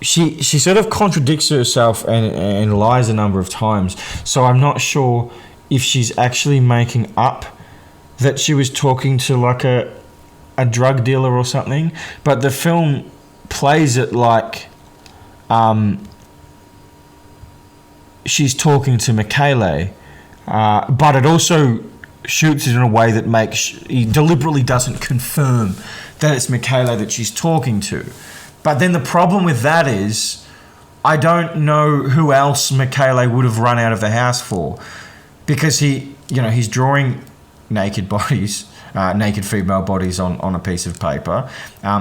She sort of contradicts herself and lies a number of times, so I'm not sure if she's actually making up that she was talking to like a drug dealer or something, but the film plays it like she's talking to Michele, but it also shoots it in a way that he deliberately doesn't confirm that it's Michele that she's talking to. But then the problem with that is, I don't know who else Michele would have run out of the house for, because he's drawing naked bodies, naked female bodies on a piece of paper.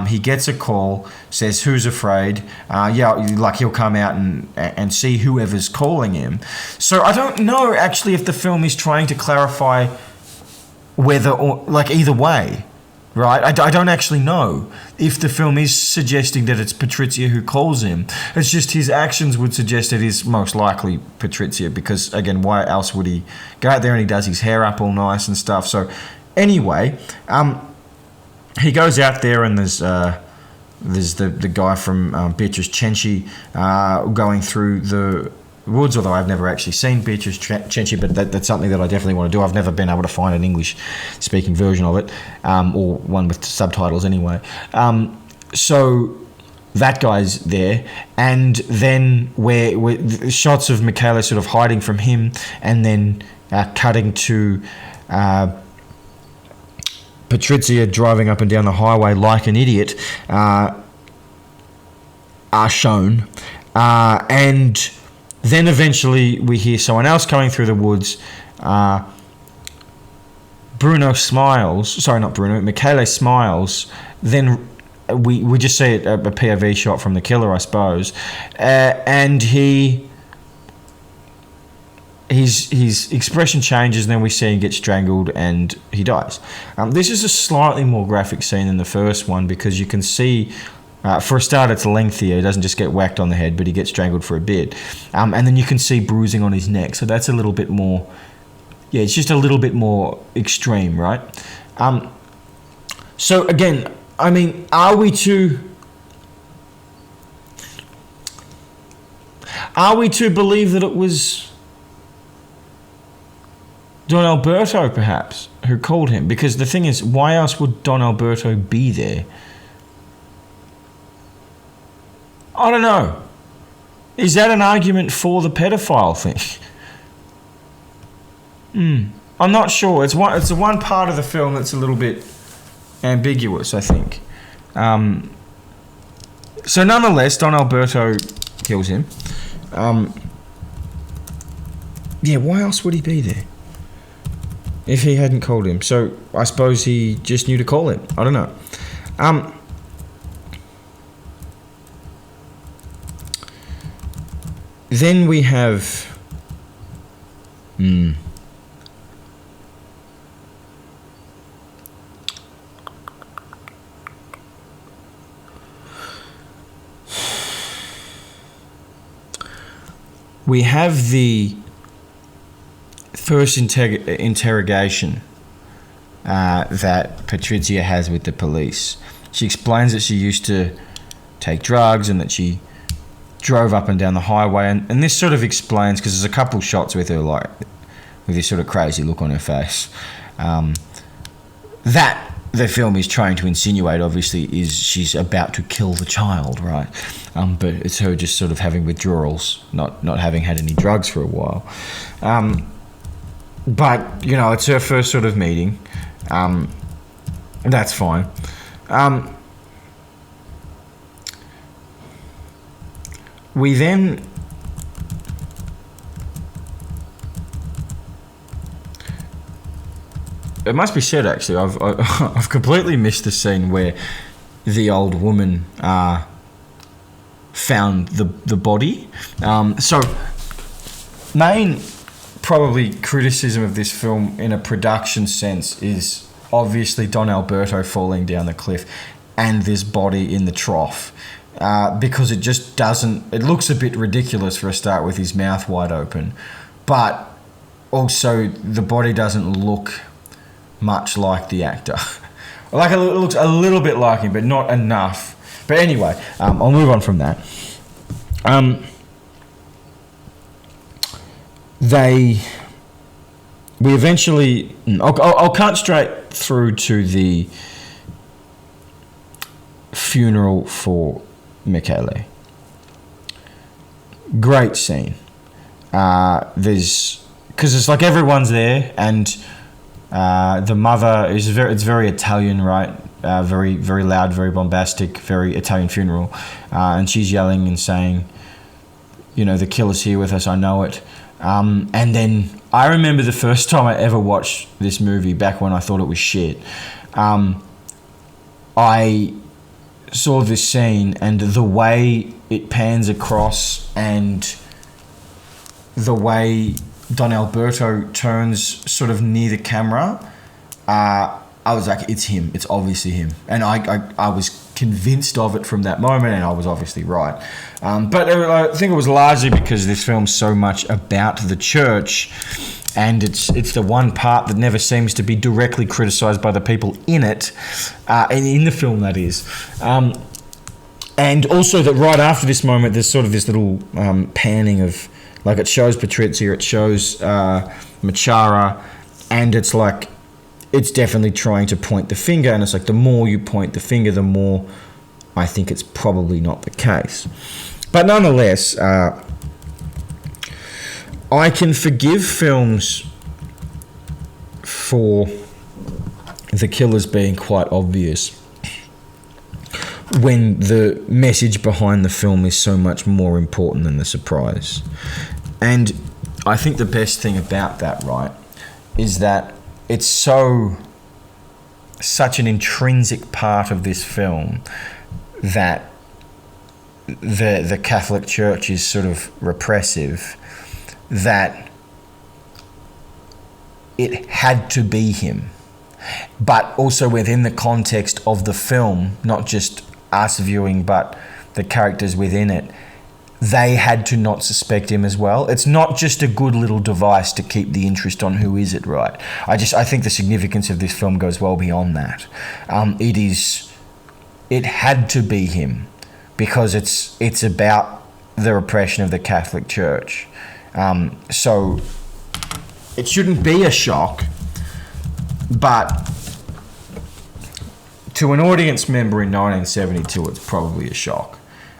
He gets a call, says, "Who's afraid?" He'll come out and see whoever's calling him. So I don't know actually if the film is trying to clarify whether, or either way, right? I don't actually know if the film is suggesting that it's Patrizia who calls him. It's just his actions would suggest it is most likely Patrizia, because, again, why else would he go out there and he does his hair up all nice and stuff? So anyway, he goes out there and there's the guy from Beatrice Cenci going through the woods, although I've never actually seen Beatrice Cenci, but that's something that I definitely want to do. I've never been able to find an English-speaking version of it, or one with subtitles anyway. So that guy's there, and then where shots of Michele sort of hiding from him, and then cutting to Patrizia driving up and down the highway like an idiot are shown, and then eventually we hear someone else coming through the woods. Bruno smiles. Sorry, not Bruno. Michele smiles. Then we just see a POV shot from the killer, I suppose. And his expression changes, and then we see him get strangled and he dies. This is a slightly more graphic scene than the first one, because you can see, for a start, it's lengthier. He doesn't just get whacked on the head, but he gets strangled for a bit. And then you can see bruising on his neck. So that's a little bit more... Yeah, it's just a little bit more extreme, right? So, again, I mean, are we to believe that it was Don Alberto, perhaps, who called him? Because the thing is, why else would Don Alberto be there? I don't know. Is that an argument for the pedophile thing? I'm not sure. It's the one part of the film that's a little bit ambiguous, I think. So nonetheless, Don Alberto kills him. Why else would he be there if he hadn't called him? So I suppose he just knew to call him. I don't know. Then we have... We have the first interrogation that Patrizia has with the police. She explains that she used to take drugs and that she drove up and down the highway, and this sort of explains, because there's a couple shots with her like with this sort of crazy look on her face, that the film is trying to insinuate, obviously, is she's about to kill the child, right? But it's her just sort of having withdrawals, not having had any drugs for a while. But, it's her first sort of meeting. That's fine. We then... It must be said, actually, I've completely missed the scene where the old woman found the body. So, main probably criticism of this film in a production sense is obviously Don Alberto falling down the cliff and this body in the trough. Because it just doesn't... It looks a bit ridiculous for a start with his mouth wide open. But also the body doesn't look much like the actor. It looks a little bit like him, but not enough. But anyway, I'll move on from that. We eventually... I'll cut straight through to the funeral for Michele. Great scene. because it's like everyone's there, and the mother is it's very Italian, right? Very, very loud, very bombastic, very Italian funeral, and she's yelling and saying, the killer's here with us, I know it. And then I remember the first time I ever watched this movie, back when I thought it was shit. I saw this scene, and the way it pans across and the way Don Alberto turns sort of near the camera, I was like, it's him. It's obviously him. And I was convinced of it from that moment, and I was obviously right. But I think it was largely because this film's so much about the church, and it's the one part that never seems to be directly criticised by the people in it, and in the film, that is. And also that right after this moment, there's sort of this little panning of, like, it shows Patrizia, it shows Machara, and it's like, it's definitely trying to point the finger, and it's like the more you point the finger, the more I think it's probably not the case. But nonetheless, I can forgive films for the killers being quite obvious when the message behind the film is so much more important than the surprise. And I think the best thing about that, right, is that it's such an intrinsic part of this film that the Catholic Church is sort of repressive, that it had to be him. But also within the context of the film, not just us viewing, but the characters within it, they had to not suspect him as well. It's not just a good little device to keep the interest on who is it, right? I think the significance of this film goes well beyond that. It had to be him because it's about the repression of the Catholic Church. So it shouldn't be a shock, but to an audience member in 1972, it's probably a shock.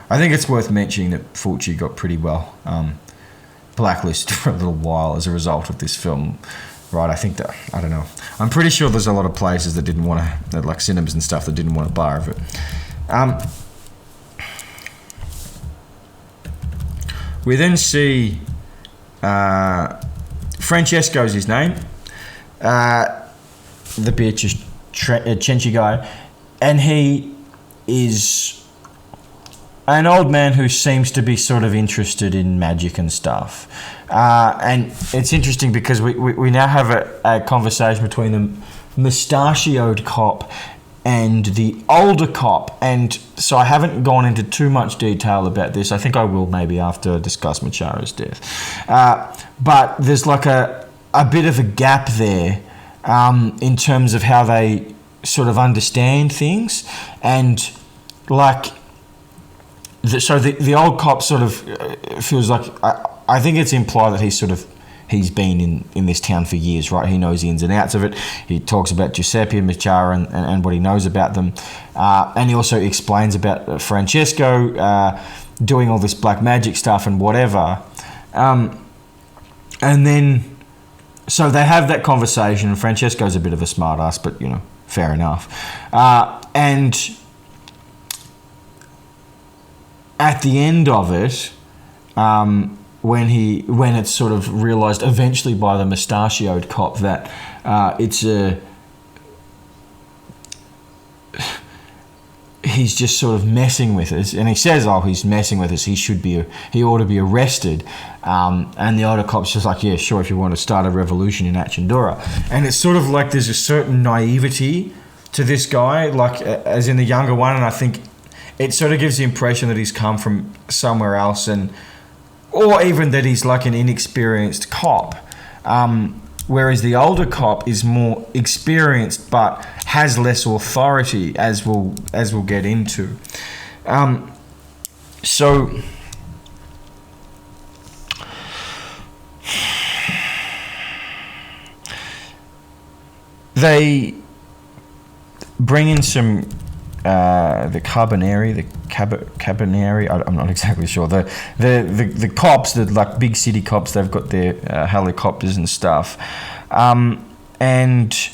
I think it's worth mentioning that Fulci got pretty well blacklisted for a little while as a result of this film, right? I don't know. I'm pretty sure there's a lot of places that didn't want to, like cinemas and stuff, that didn't want a bar of it. We then see Francesco's his name, the Piacenza guy, and he is an old man who seems to be sort of interested in magic and stuff. And it's interesting because we now have a conversation between the mustachioed cop and the older cop. And so I haven't gone into too much detail about this. I think I will maybe after I discuss Machara's death. But there's like a bit of a gap there in terms of how they sort of understand things. And like... So the old cop sort of feels like, I think it's implied that he's been in this town for years, right? He knows the ins and outs of it. He talks about Giuseppe and Machara and what he knows about them. And he also explains about Francesco doing all this black magic stuff and whatever. And then, so they have that conversation. Francesco's a bit of a smart ass, but, fair enough. And at the end of it, when it's sort of realised eventually by the mustachioed cop that he's just sort of messing with us, and he says, he's messing with us, he ought to be arrested, and the older cop's just like, yeah, sure, if you want to start a revolution in Achendura. And it's sort of like there's a certain naivety to this guy, like as in the younger one, and I think it sort of gives the impression that he's come from somewhere else, or even that he's like an inexperienced cop. Whereas the older cop is more experienced but has less authority, as we'll get into. So they bring in some the Carbonari. I'm not exactly sure. The cops, the like big city cops, they've got their helicopters and stuff, and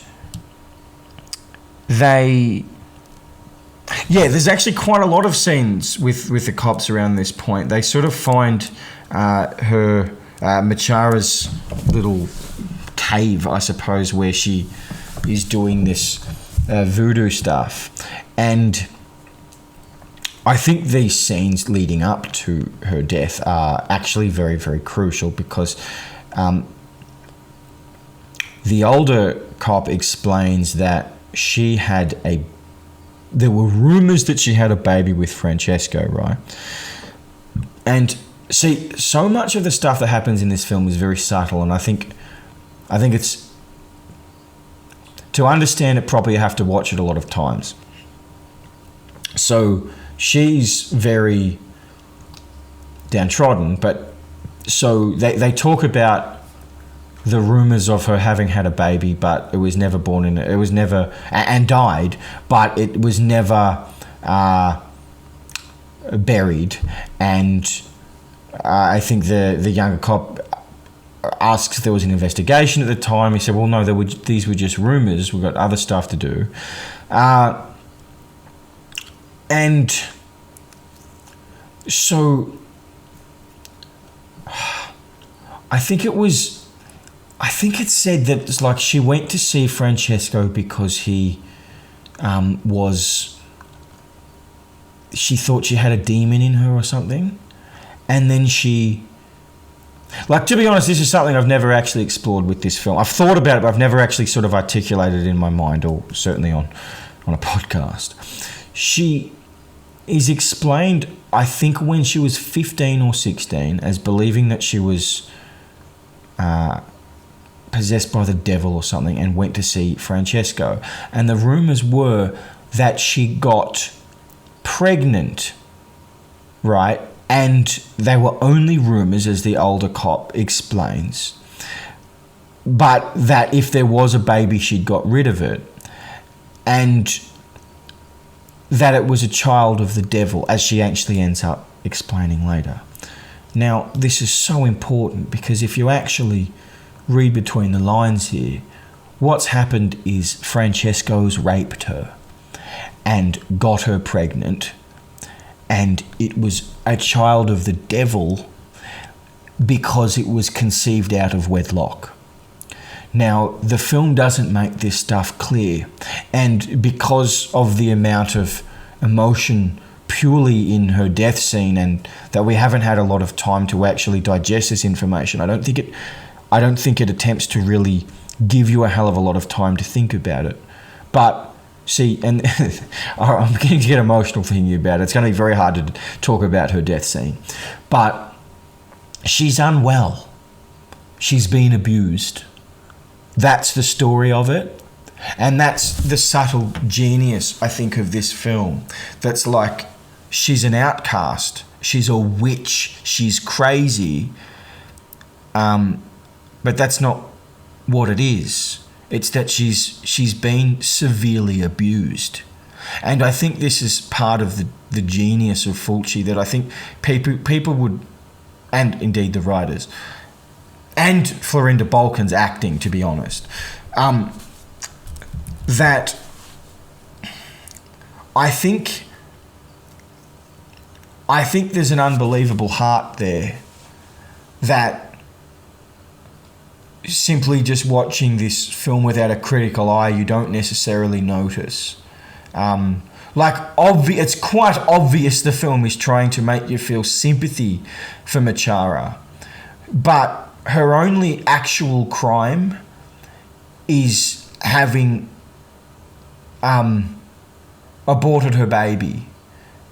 they. Yeah, there's actually quite a lot of scenes with the cops around this point. They sort of find her Machara's little cave, I suppose, where she is doing this voodoo stuff. And I think these scenes leading up to her death are actually very, very crucial because the older cop explains that there were rumors that she had a baby with Francesco, right? And see, so much of the stuff that happens in this film is very subtle, and I think it's, to understand it properly, you have to watch it a lot of times. So she's very downtrodden, but so they talk about the rumors of her having had a baby, but it was never born in it. It was never, and died, but it was never buried. And I think the younger cop asks if there was an investigation at the time. He said, well, no, these were just rumors. We've got other stuff to do. And so I think it said that it's like she went to see Francesco because she thought she had a demon in her or something. And then she, like, to be honest, this is something I've never actually explored with this film. I've thought about it, but I've never actually sort of articulated it in my mind, or certainly on a podcast. She is explained, I think, when she was 15 or 16 as believing that she was possessed by the devil or something, and went to see Francesco. And the rumors were that she got pregnant, right? And they were only rumors, as the older cop explains, but that if there was a baby, she'd got rid of it, and that it was a child of the devil, as she actually ends up explaining later. Now, this is so important because if you actually read between the lines here, what's happened is Francesco's raped her and got her pregnant, and it was a child of the devil because it was conceived out of wedlock. Now, the film doesn't make this stuff clear, and because of the amount of emotion purely in her death scene, and that we haven't had a lot of time to actually digest this information, I don't think it attempts to really give you a hell of a lot of time to think about it. But see, and I'm beginning to get emotional thinking about it. It's going to be very hard to talk about her death scene. But she's unwell. She's been abused. That's the story of it. And that's the subtle genius, I think, of this film. That's like, she's an outcast. She's a witch. She's crazy. But that's not what it is. It's that she's been severely abused. And I think this is part of the genius of Fulci, that I think people would, and indeed the writers, and Florinda Balkan's acting, to be honest, that I think there's an unbelievable heart there that simply just watching this film without a critical eye, you don't necessarily notice. It's quite obvious the film is trying to make you feel sympathy for Machara, but her only actual crime is having aborted her baby,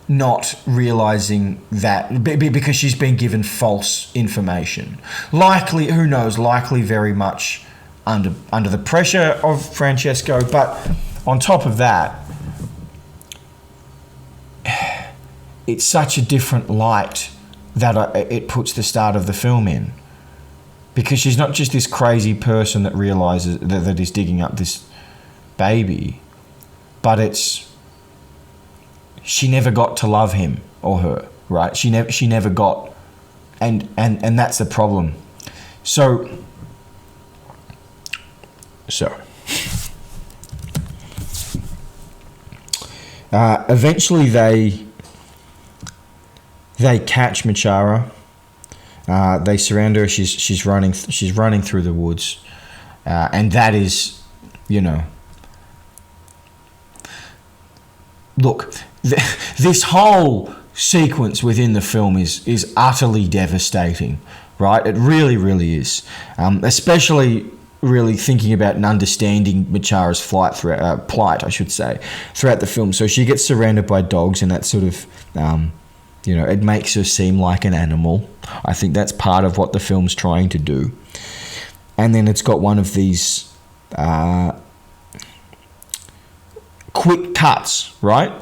not realizing that, because she's been given false information. Likely, who knows, likely very much under the pressure of Francesco. But on top of that, it's such a different light that it puts the start of the film in. Because she's not just this crazy person that realizes that is digging up this baby, but it's she never got to love him or her, right? She never got, and that's the problem. So eventually they catch Machara. They surround her. She's running through the woods, and that is, look, this whole sequence within the film is utterly devastating, right? It really, really is. Especially really thinking about and understanding Machara's plight, I should say, throughout the film. So she gets surrounded by dogs, and that sort of, it makes her seem like an animal. I think that's part of what the film's trying to do. And then it's got one of these quick cuts, right?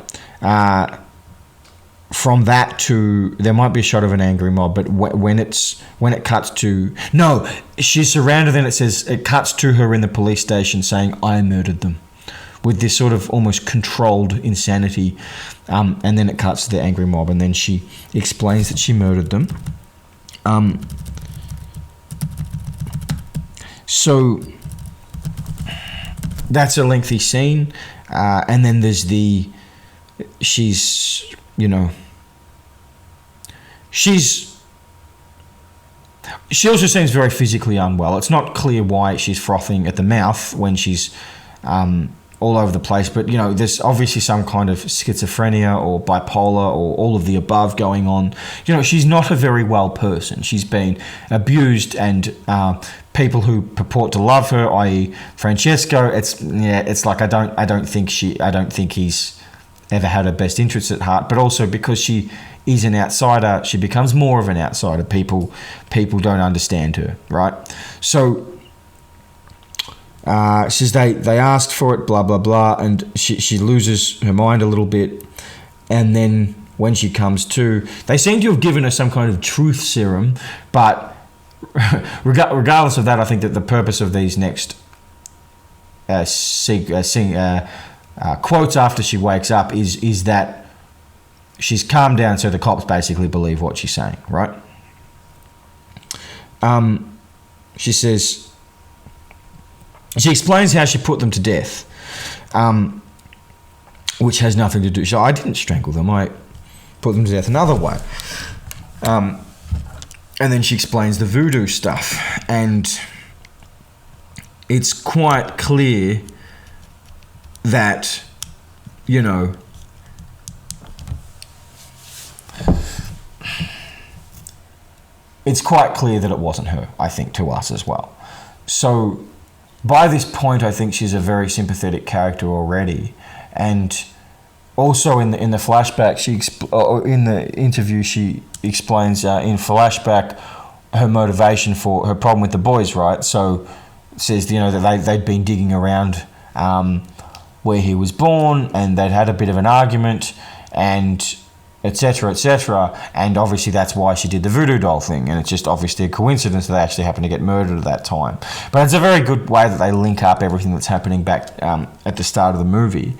From that to, there might be a shot of an angry mob, but when it cuts to, no, she's surrounded, and it cuts to her in the police station saying, "I murdered them," with this sort of almost controlled insanity, and then it cuts to the angry mob, and then she explains that she murdered them. So that's a lengthy scene, and then there's she also seems very physically unwell. It's not clear why she's frothing at the mouth when she's all over the place, but there's obviously some kind of schizophrenia or bipolar or all of the above going on. She's not a very well person. She's been abused, and people who purport to love her, i.e. Francesco, it's like I don't think he's ever had her best interests at heart, but also because she is an outsider, she becomes more of an outsider. People don't understand her, right? So says they asked for it, blah blah blah, and she loses her mind a little bit, and then when she comes to, they seem to have given her some kind of truth serum, but regardless of that, I think that the purpose of these next quotes after she wakes up is that she's calmed down, so the cops basically believe what she's saying, right? She says, she explains how she put them to death, which has nothing to do. So I didn't strangle them. I put them to death another way. And then she explains the voodoo stuff, and it's quite clear that, it's quite clear that it wasn't her, I think, to us as well. So by this point, I think she's a very sympathetic character already. And also in the flashback, in the interview, she explains in flashback her motivation for her problem with the boys, right? So says, that they'd been digging around where he was born, and they'd had a bit of an argument, and etc., and obviously that's why she did the voodoo doll thing, and it's just obviously a coincidence that they actually happened to get murdered at that time. But it's a very good way that they link up everything that's happening back at the start of the movie.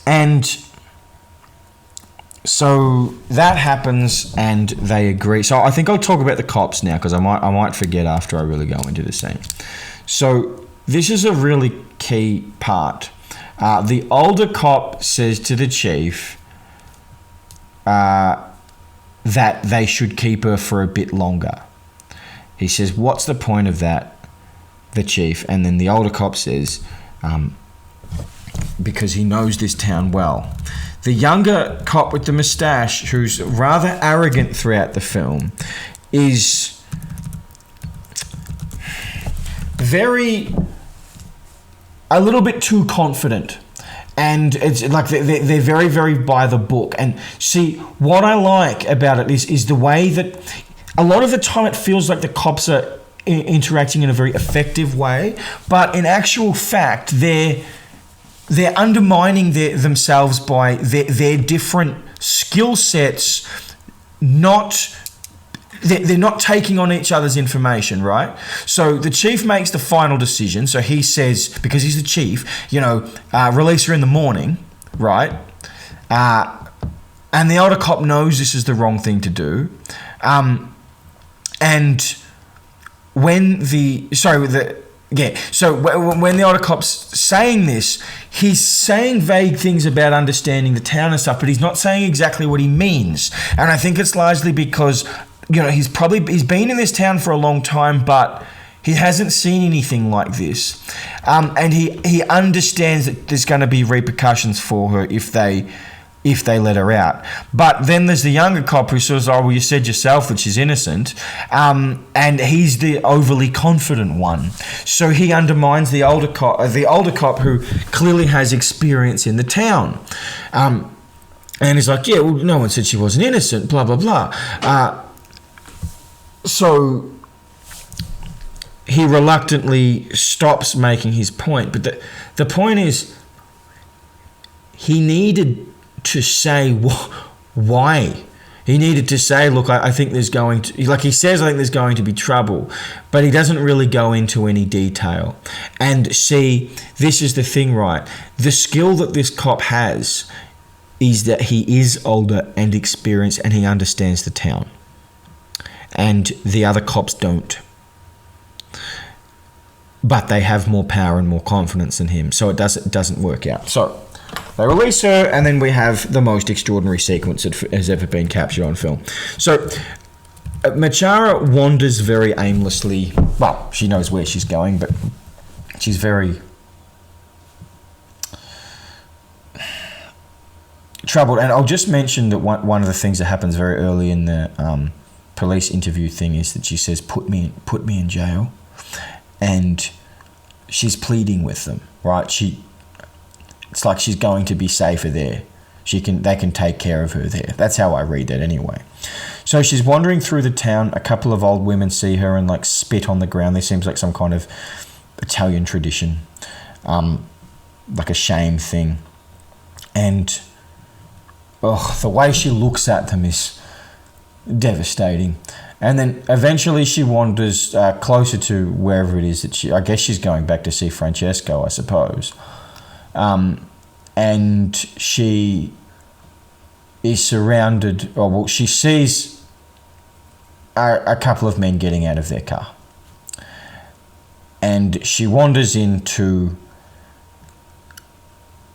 And so that happens, and they agree. So I think I'll talk about the cops now, because I might forget after I really go into the scene. So this is a really key part. The older cop says to the chief that they should keep her for a bit longer. He says, "What's the point of that?" The chief, and then the older cop says, because he knows this town well. The younger cop with the moustache, who's rather arrogant throughout the film, is a little bit too confident, and it's like they're very, very by the book. And see, what I like about it is the way that a lot of the time it feels like the cops are interacting in a very effective way, but in actual fact they're undermining themselves by their different skill sets. They're not taking on each other's information, right? So the chief makes the final decision. So he says, because he's the chief, release her in the morning, right? And the older cop knows this is the wrong thing to do. And when when the older cop's saying this, he's saying vague things about understanding the town and stuff, but he's not saying exactly what he means. And I think it's largely because, he's been in this town for a long time, but he hasn't seen anything like this. And he understands that there's going to be repercussions for her if they let her out. But then there's the younger cop who says, oh, well, you said yourself that she's innocent. And he's the overly confident one. So he undermines the older cop who clearly has experience in the town. And he's like, yeah, well, no one said she wasn't innocent, blah, blah, blah. So he reluctantly stops making his point. But the point is, he needed to say why. He needed to say, look, I think there's going to... Like he says, I think there's going to be trouble. But he doesn't really go into any detail. And see, this is the thing, right? The skill that this cop has is that he is older and experienced and he understands the town. And the other cops don't. But they have more power and more confidence than him. So it doesn't work out. So they release her, and then we have the most extraordinary sequence that has ever been captured on film. So Machara wanders very aimlessly. Well, she knows where she's going, but she's very troubled. And I'll just mention that one of the things that happens very early in the police interview thing is that she says, "Put me in jail," and she's pleading with them, right? It's like she's going to be safer there. They can take care of her there. That's how I read that anyway. So she's wandering through the town. A couple of old women see her and like spit on the ground. This seems like some kind of Italian tradition, like a shame thing. And the way she looks at them is devastating. And then eventually she wanders closer to wherever it is that I guess she's going back to see Francesco, I suppose. And she is surrounded, she sees a couple of men getting out of their car. And she wanders into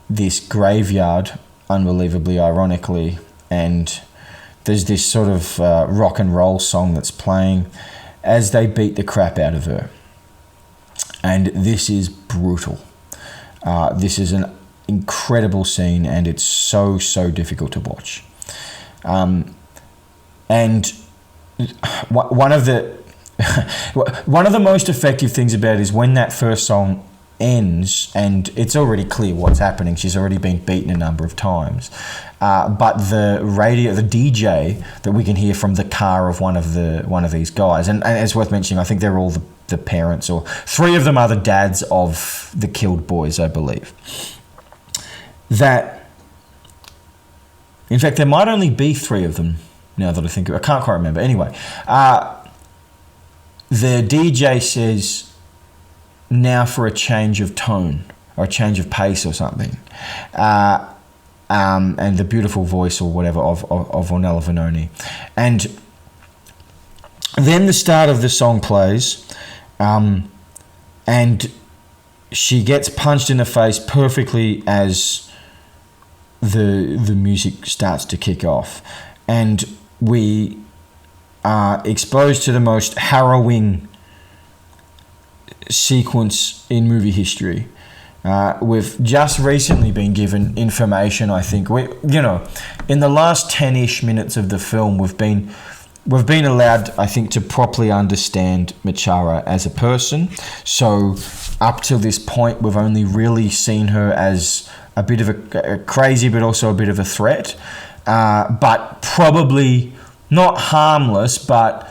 this graveyard, unbelievably ironically, and there's this sort of rock and roll song that's playing as they beat the crap out of her. And this is brutal. This is an incredible scene, and it's so difficult to watch. And one of the most effective things about it is when that first song ends, and it's already clear what's happening. She's already been beaten a number of times, but the DJ that we can hear from the car of one of these guys, and it's worth mentioning, I think they're all the parents, or three of them are the dads of the killed boys, I believe. That, in fact, there might only be three of them now that I think of it. I can't quite remember. Anyway, the DJ says, "Now for a change of tone or a change of pace or something," and the beautiful voice or whatever of Ornella Vanoni, and then the start of the song plays, and she gets punched in the face perfectly as the music starts to kick off, and we are exposed to the most harrowing sequence in movie history. We've just recently been given information, I think. In the last 10-ish minutes of the film, we've been allowed, I think, to properly understand Machara as a person. So up to this point, we've only really seen her as a bit of a crazy, but also a bit of a threat. But probably not harmless, but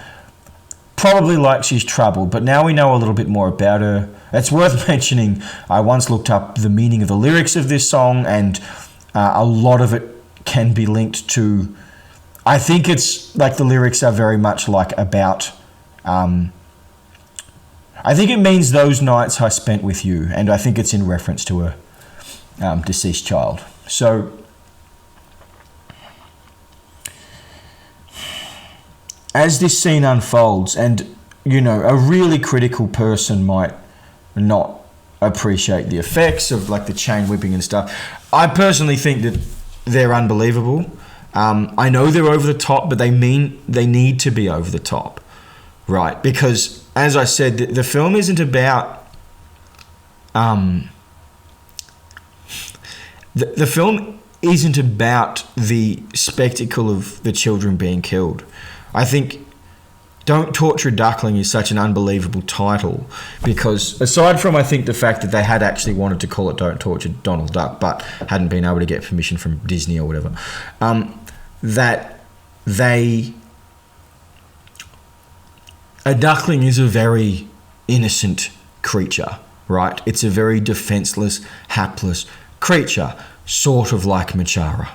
probably like she's troubled. But now we know a little bit more about her. It's worth mentioning, I once looked up the meaning of the lyrics of this song, and a lot of it can be linked to, I think it's like the lyrics are very much like about, I think it means those nights I spent with you, and I think it's in reference to a deceased child. So as this scene unfolds, and a really critical person might not appreciate the effects of like the chain whipping and stuff. I personally think that they're unbelievable. I know they're over the top, but they need to be over the top, right? Because as I said, the film isn't about the film isn't about the spectacle of the children being killed. I think Don't Torture Duckling is such an unbelievable title because aside from, I think, the fact that they had actually wanted to call it Don't Torture Donald Duck but hadn't been able to get permission from Disney or whatever, a duckling is a very innocent creature, right? It's a very defenseless, hapless creature, sort of like Machara.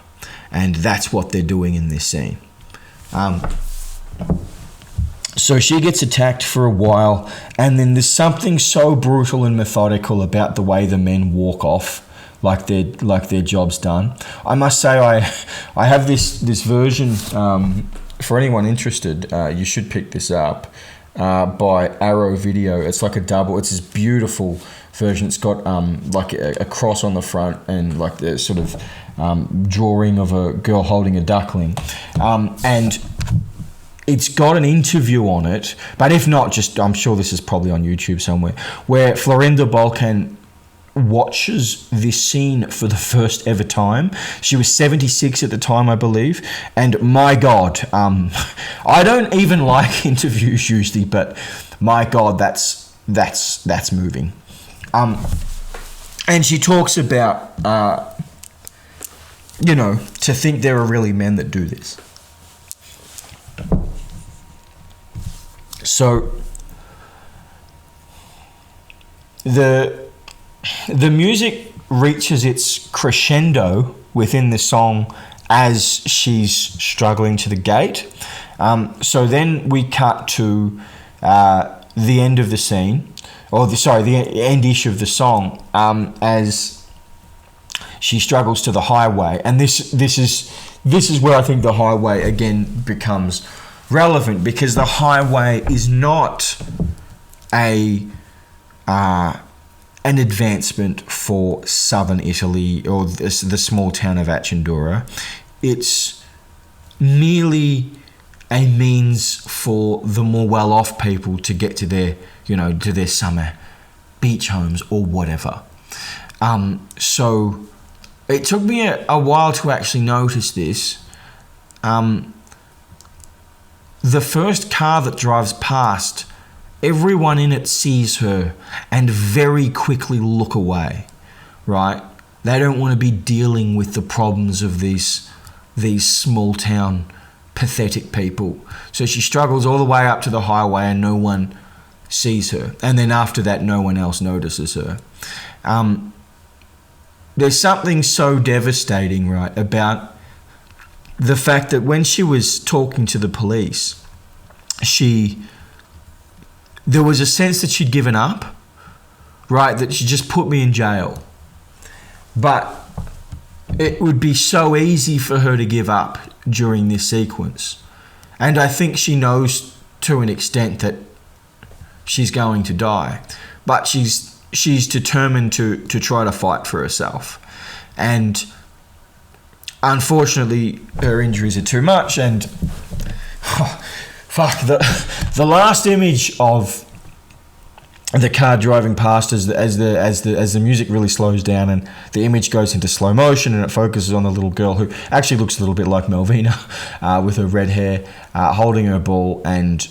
And that's what they're doing in this scene. So she gets attacked for a while, and then there's something so brutal and methodical about the way the men walk off, like their job's done. I must say, I have this version for anyone interested. You should pick this up by Arrow Video. It's like a double. It's this beautiful version. It's got like a cross on the front and like the sort of drawing of a girl holding a duckling, and it's got an interview on it, but if not, I'm sure this is probably on YouTube somewhere, where Florinda Balkan watches this scene for the first ever time. She was 76 at the time, I believe, and my God, I don't even like interviews usually, but my God, that's moving. And she talks about, to think there are really men that do this. So the music reaches its crescendo within the song as she's struggling to the gate. So then we cut to the end of the scene, the end-ish of the song, as she struggles to the highway, and this is where I think the highway again becomes relevant, because the highway is not an advancement for southern Italy or the small town of Achendura. It's merely a means for the more well-off people to get to their summer beach homes or whatever. So it took me a while to actually notice this. The first car that drives past, everyone in it sees her and very quickly look away, right? They don't want to be dealing with the problems of these small town pathetic people. So she struggles all the way up to the highway and no one sees her. And then after that, no one else notices her. There's something so devastating, right, about the fact that when she was talking to the police, there was a sense that she'd given up, right? That she just put me in jail. But it would be so easy for her to give up during this sequence. And I think she knows to an extent that she's going to die. But she's determined to try to fight for herself. And unfortunately, her injuries are too much, and the last image of the car driving past as the music really slows down and the image goes into slow motion and it focuses on the little girl who actually looks a little bit like Melvina, with her red hair, holding her ball, and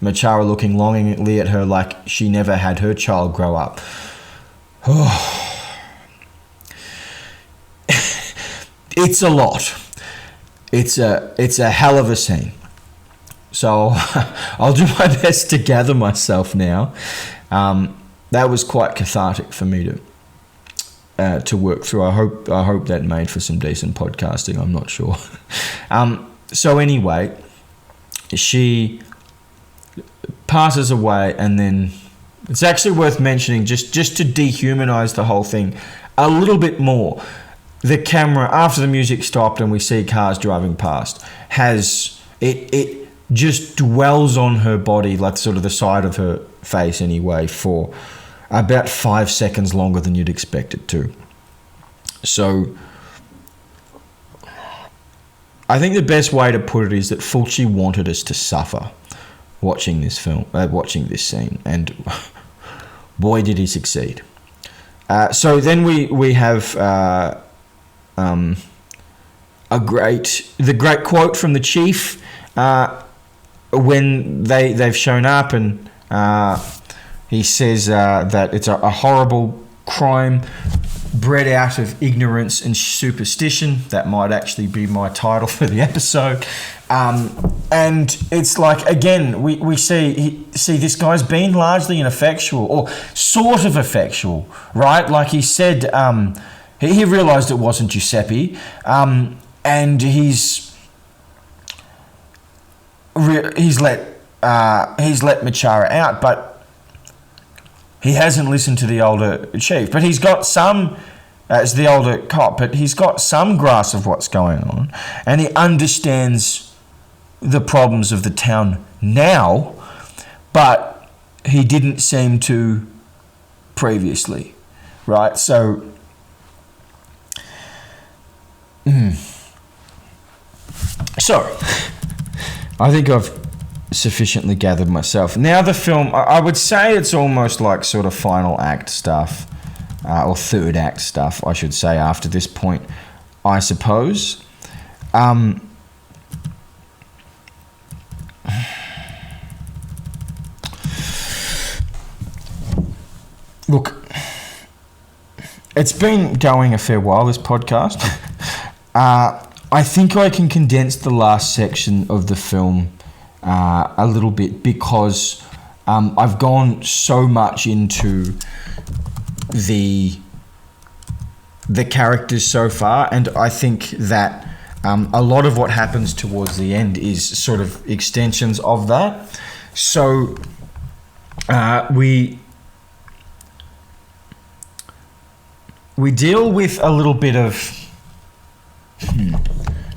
Machara looking longingly at her like she never had her child grow up. It's a lot. It's a hell of a scene. So I'll do my best to gather myself now. That was quite cathartic for me to work through. I hope that made for some decent podcasting. I'm not sure. So anyway, she passes away, and then it's actually worth mentioning just to dehumanize the whole thing a little bit more. the camera, after the music stopped and we see cars driving past, has it just dwells on her body, like sort of the side of her face anyway, for about 5 seconds longer than you'd expect it to. So I think the best way to put it is that Fulci wanted us to suffer watching this film, watching this scene, and boy did he succeed. So then we have the great quote from the chief when they've shown up, and he says that it's a horrible crime bred out of ignorance and superstition. That might actually be my title for the episode. And it's like, again, we see this guy's been largely ineffectual, or sort of effectual, right? Like he said, he realised it wasn't Giuseppe, and he's let Machara out, but he hasn't listened to the older chief. But he's got some, as the older cop, but he's got some grasp of what's going on, and he understands the problems of the town now, but he didn't seem to previously, right? So, I think I've sufficiently gathered myself. Now the film, I would say it's almost like sort of final act stuff, or third act stuff, I should say, after this point, I suppose. Look, it's been going a fair while, this podcast. I think I can condense the last section of the film a little bit, because I've gone so much into the characters so far, and I think that a lot of what happens towards the end is sort of extensions of that. So we deal with a little bit of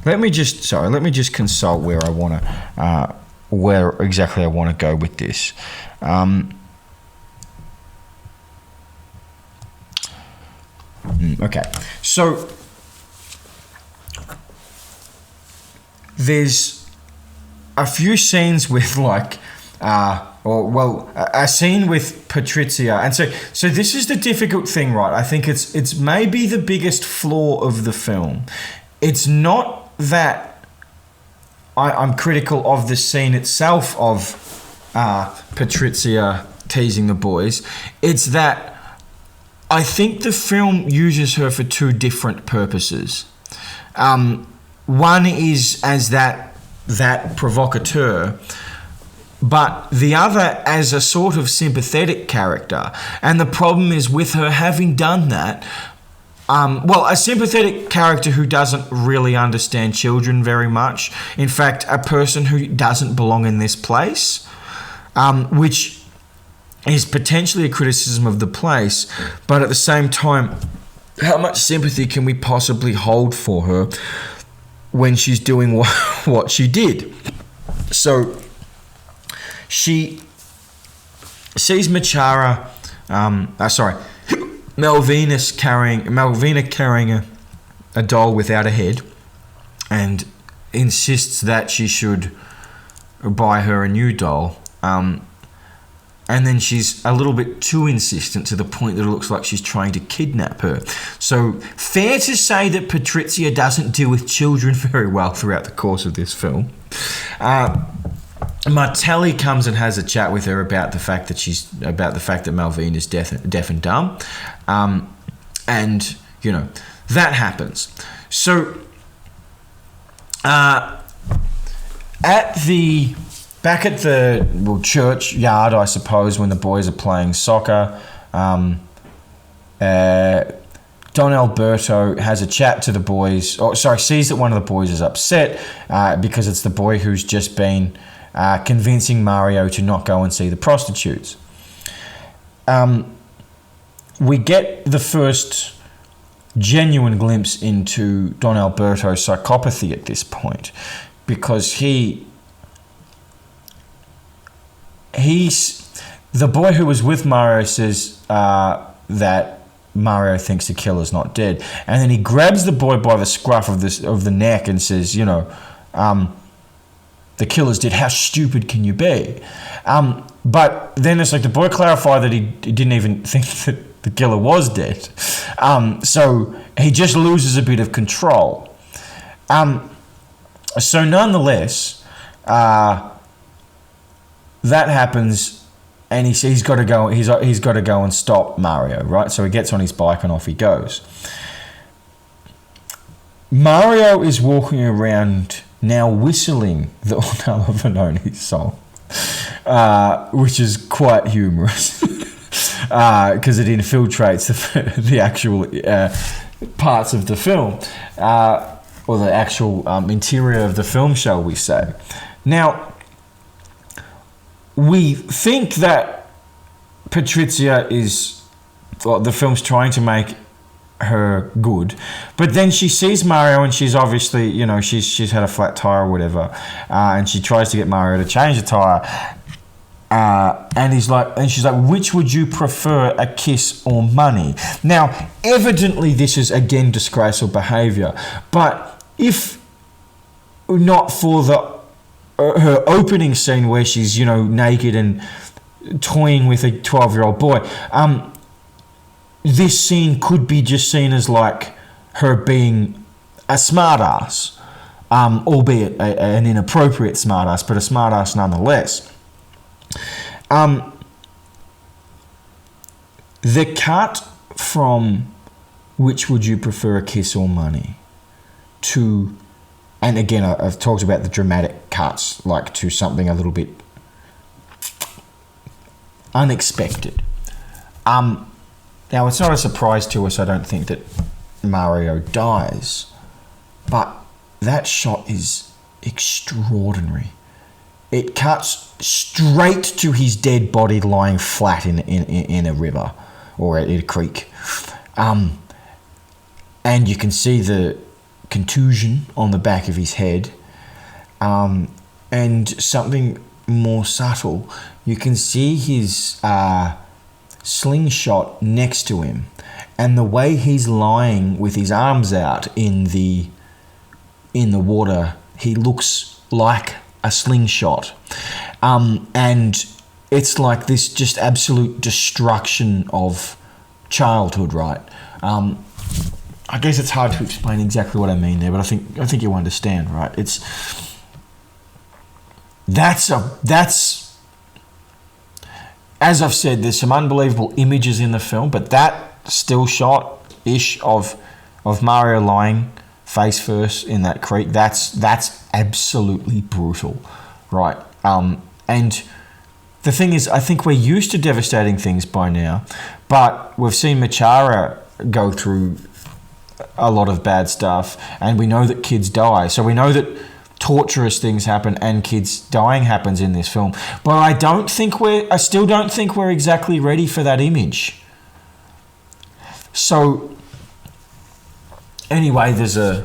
let me just consult where I want to where exactly I want to go with this. Okay, so there's a few scenes with like a scene with Patrizia, and so this is the difficult thing, right? I think it's maybe the biggest flaw of the film. It's not that I'm critical of the scene itself of Patrizia teasing the boys. It's that I think the film uses her for two different purposes. One is as that provocateur, but the other as a sort of sympathetic character. And the problem is with her having done that, a sympathetic character who doesn't really understand children very much. In fact, a person who doesn't belong in this place, which is potentially a criticism of the place, but at the same time, how much sympathy can we possibly hold for her when she's doing what she did? So she sees Machara, Malvina carrying a doll without a head, and insists that she should buy her a new doll. And then she's a little bit too insistent, to the point that it looks like she's trying to kidnap her. So fair to say that Patrizia doesn't deal with children very well throughout the course of this film. Martelli comes and has a chat with her about the fact that Malvine is deaf and dumb, and that happens. So back at the church yard, I suppose, when the boys are playing soccer, Don Alberto has a chat to the boys. Sees that one of the boys is upset because it's the boy who's just been convincing Mario to not go and see the prostitutes. We get the first genuine glimpse into Don Alberto's psychopathy at this point, because he's the boy who was with Mario says that Mario thinks the killer's not dead, and then he grabs the boy by the scruff of the neck and says, the killer's dead. How stupid can you be? But then it's like the boy clarified that he didn't even think that the killer was dead. So he just loses a bit of control. So nonetheless, that happens, and he's got to go. He's got to go and stop Mario, right? So he gets on his bike and off he goes. Mario is walking around now whistling the Ornella Vanoni song, which is quite humorous because it infiltrates the actual parts of the film, or the actual interior of the film, shall we say. Now, we think that Patrizia the film's trying to make her good, but then she sees Mario and she's obviously, she's had a flat tire or whatever, and she tries to get Mario to change the tire, and she's like, which would you prefer, a kiss or money? Now, evidently this is again disgraceful behavior, but if not for her opening scene where she's naked and toying with a 12-year-old boy, this scene could be just seen as like her being a smartass, albeit an inappropriate smartass, but a smartass nonetheless. The cut from which would you prefer, a kiss or money, to, and again I've talked about the dramatic cuts, like to something a little bit unexpected. Now, it's not a surprise to us, I don't think, that Mario dies, but that shot is extraordinary. It cuts straight to his dead body lying flat in a river or in a creek. And you can see the contusion on the back of his head. And something more subtle, you can see his slingshot next to him, and the way he's lying with his arms out in the water, he looks like a slingshot, and it's like this just absolute destruction of childhood, right? I guess it's hard to explain exactly what I mean there, but I think you understand, right? That's as I've said, there's some unbelievable images in the film, but that still shot-ish of Mario lying face first in that creek, that's absolutely brutal, right? And the thing is, I think we're used to devastating things by now, but we've seen Machara go through a lot of bad stuff, and we know that kids die, so we know that torturous things happen and kids dying happens in this film, but I still don't think we're exactly ready for that image. So anyway, there's the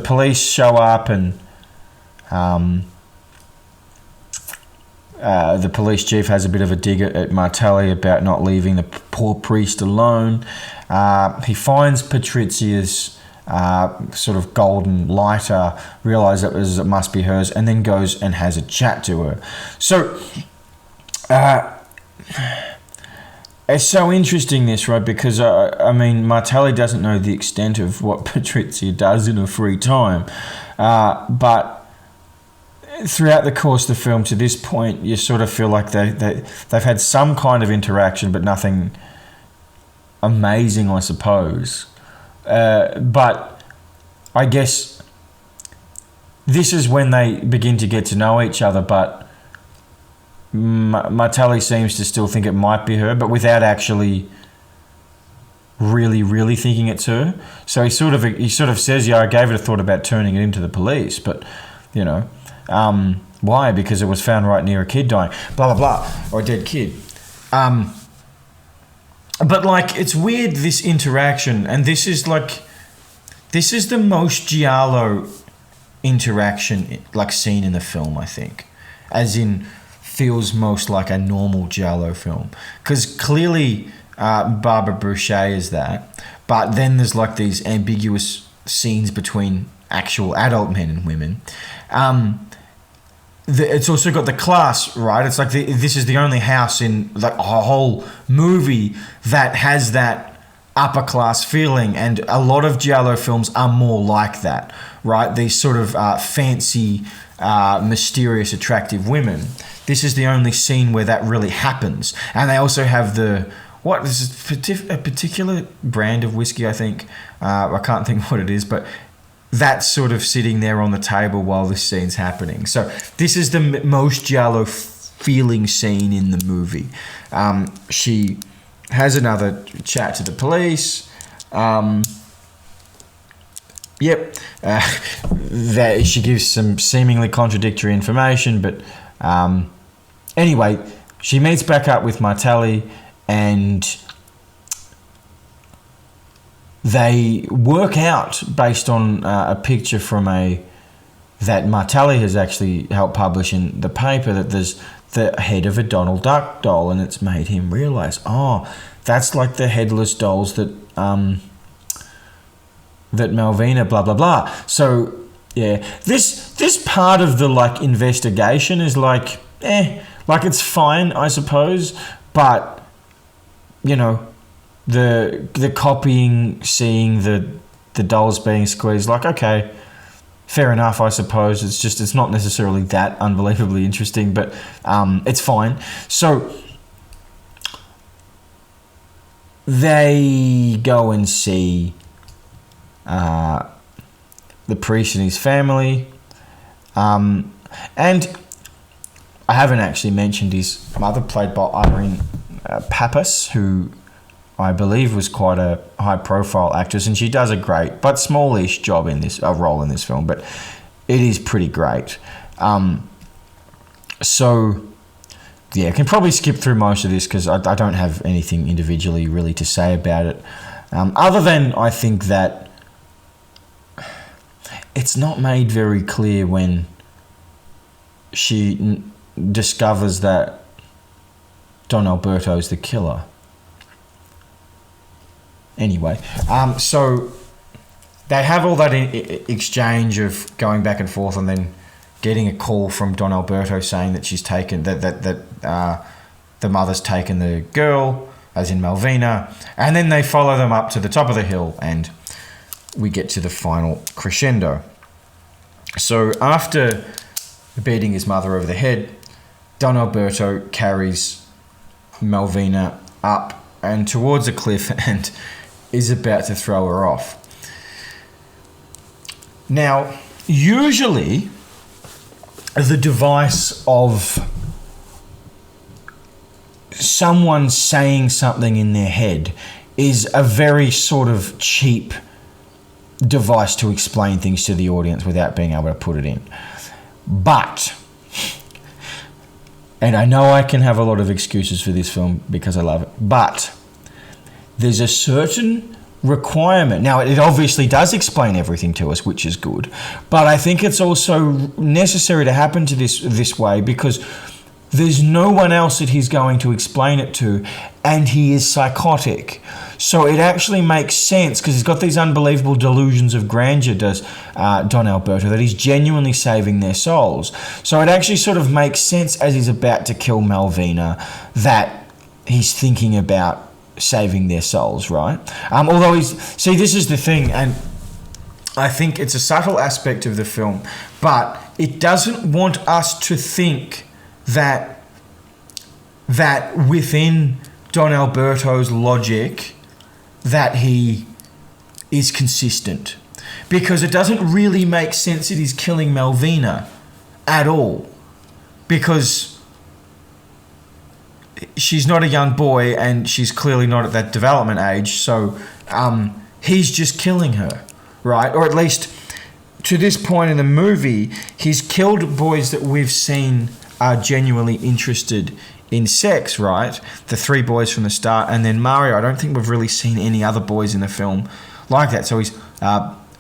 police show up, and the police chief has a bit of a dig at Martelli about not leaving the poor priest alone. He finds Patrizia's sort of golden lighter, realises it must be hers, and then goes and has a chat to her. So it's so interesting this, right? Because Martelli doesn't know the extent of what Patrizia does in her free time, but throughout the course of the film to this point, you sort of feel like they've had some kind of interaction, but nothing amazing, I suppose. But I guess this is when they begin to get to know each other, but Martelli seems to still think it might be her, but without actually really, really thinking it's her. So he sort of says, I gave it a thought about turning it into the police, but, why? Because it was found right near a kid dying, blah, blah, blah, or a dead kid. But like, it's weird, this interaction, and this is the most giallo interaction like scene in the film, I think, as in feels most like a normal giallo film, because clearly Barbara Boucher is that, but then there's like these ambiguous scenes between actual adult men and women. It's also got the class, right? It's like this is the only house in the whole movie that has that upper class feeling, and a lot of giallo films are more like that, right? These sort of fancy, mysterious, attractive women. This is the only scene where that really happens, and they also have this is a particular brand of whiskey, I think. I can't think what it is, but that's sort of sitting there on the table while this scene's happening. So this is the most giallo feeling scene in the movie. She has another chat to the police. That she gives some seemingly contradictory information, but anyway, she meets back up with Martelli, and they work out based on a picture from that Martelli has actually helped publish in the paper, that there's the head of a Donald Duck doll, and it's made him realise, that's like the headless dolls that Malvina blah blah blah. So yeah, this part of the like investigation is like it's fine, I suppose, but you know, the copying, seeing the dolls being squeezed, like, okay, fair enough, I suppose. It's not necessarily that unbelievably interesting, but it's fine. So they go and see the priest and his family, and I haven't actually mentioned his mother, played by Irene Pappas, who I believe was quite a high-profile actress, and she does a great but smallish job in role in this film, but it is pretty great. So yeah, I can probably skip through most of this because I don't have anything individually really to say about it, other than I think that it's not made very clear when she discovers that Don Alberto's the killer. Anyway, so they have all that exchange of going back and forth, and then getting a call from Don Alberto saying that she's taken that the mother's taken the girl, as in Malvina, and then they follow them up to the top of the hill, and we get to the final crescendo. So after beating his mother over the head, Don Alberto carries Malvina up and towards a cliff and is about to throw her off. Now, usually the device of someone saying something in their head is a very sort of cheap device to explain things to the audience without being able to put it in. But, and I know I can have a lot of excuses for this film because I love it, but there's a certain requirement. Now, it obviously does explain everything to us, which is good, but I think it's also necessary to happen to this way because there's no one else that he's going to explain it to, and he is psychotic. So it actually makes sense because he's got these unbelievable delusions of grandeur, does Don Alberto, that he's genuinely saving their souls. So it actually sort of makes sense as he's about to kill Malvina that he's thinking about saving their souls, right? Although this is the thing, and I think it's a subtle aspect of the film, but it doesn't want us to think that within Don Alberto's logic that he is consistent, because it doesn't really make sense that he's killing Malvina at all, because she's not a young boy and she's clearly not at that development age, so he's just killing her, right? Or at least to this point in the movie, he's killed boys that we've seen are genuinely interested in sex, right? The three boys from the start, and then Mario. I don't think we've really seen any other boys in the film like that. So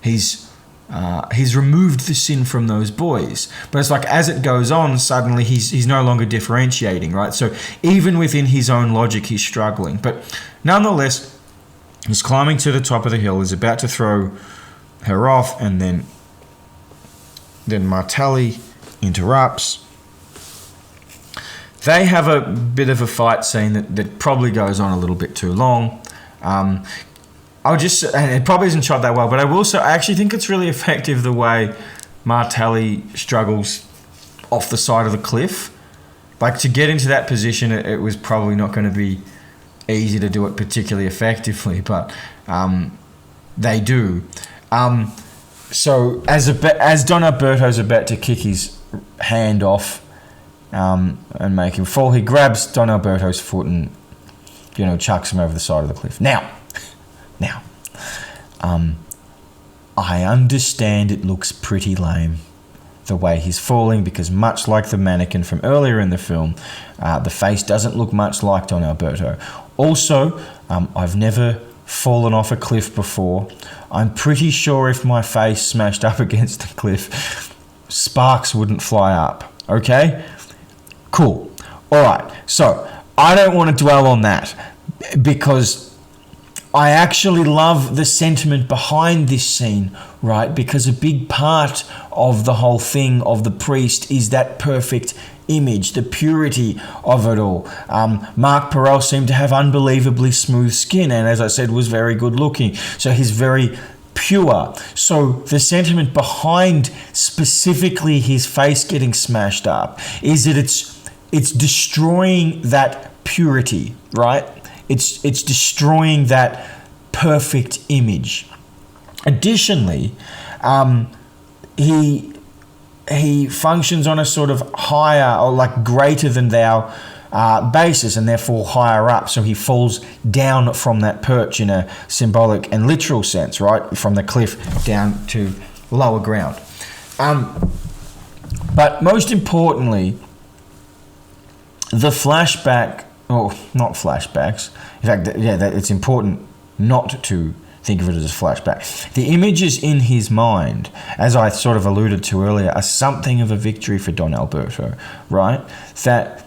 he's removed the sin from those boys. But it's like as it goes on, suddenly he's no longer differentiating, right? So even within his own logic, he's struggling. But nonetheless, he's climbing to the top of the hill. He's about to throw her off, and then Martelli interrupts. They have a bit of a fight scene that probably goes on a little bit too long. And it probably isn't shot that well, but I actually think it's really effective the way Martelli struggles off the side of the cliff. Like, to get into that position, it was probably not going to be easy to do it particularly effectively, but they do. So as Don Alberto's about to kick his hand off and make him fall, he grabs Don Alberto's foot and chucks him over the side of the cliff. Now, I understand it looks pretty lame the way he's falling, because much like the mannequin from earlier in the film, the face doesn't look much like Don Alberto. Also, I've never fallen off a cliff before. I'm pretty sure if my face smashed up against the cliff, sparks wouldn't fly up. Okay? Cool. All right. So I don't want to dwell on that, because I actually love the sentiment behind this scene, right? Because a big part of the whole thing of the priest is that perfect image, the purity of it all. Mark Perel seemed to have unbelievably smooth skin, and as I said, was very good looking. So he's very pure. So the sentiment behind specifically his face getting smashed up is that it's destroying that purity, right? It's destroying that perfect image. Additionally, he functions on a sort of higher or like greater than thou basis, and therefore higher up. So he falls down from that perch in a symbolic and literal sense, right? From the cliff down to lower ground. But most importantly, the flashback, or not flashbacks, in fact, it's important not to think of it as a flashback. The images in his mind, as I sort of alluded to earlier, are something of a victory for Don Alberto, right? That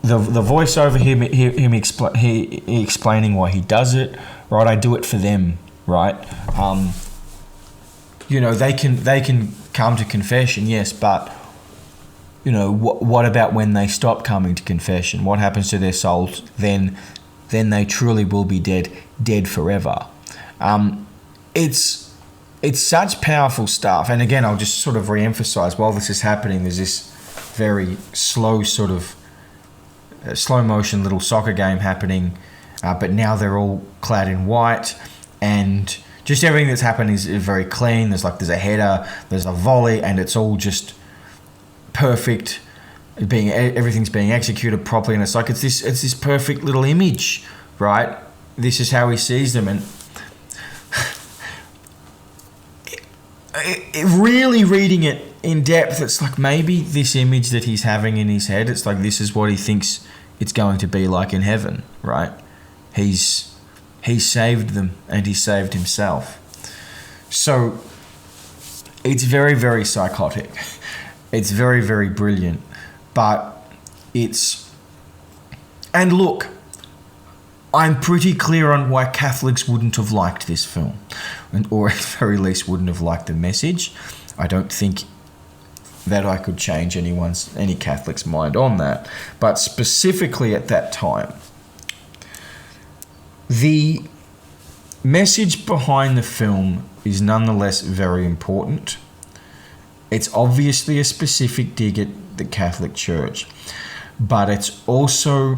the voiceover, him explaining why he does it, right? I do it for them, right? They can come to confession, yes, but what about when they stop coming to confession? What happens to their souls then? Then they truly will be dead forever. It's such powerful stuff. And again, I'll just sort of re-emphasize, while this is happening, there's this very slow sort of slow motion little soccer game happening, but now they're all clad in white, and just everything that's happened is very clean. There's a header, there's a volley, and it's all just perfect. Everything's being executed properly, and it's this perfect little image, right? This is how he sees them, and really reading it in depth, it's like maybe this image that he's having in his head, it's like this is what he thinks it's going to be like in heaven, right? He's saved them, and he saved himself. So it's very, very psychotic. It's very, very brilliant. But and look, I'm pretty clear on why Catholics wouldn't have liked this film, or at the very least wouldn't have liked the message. I don't think that I could change any Catholic's mind on that. But specifically at that time, the message behind the film is nonetheless very important. It's obviously a specific dig at the Catholic Church, but it's also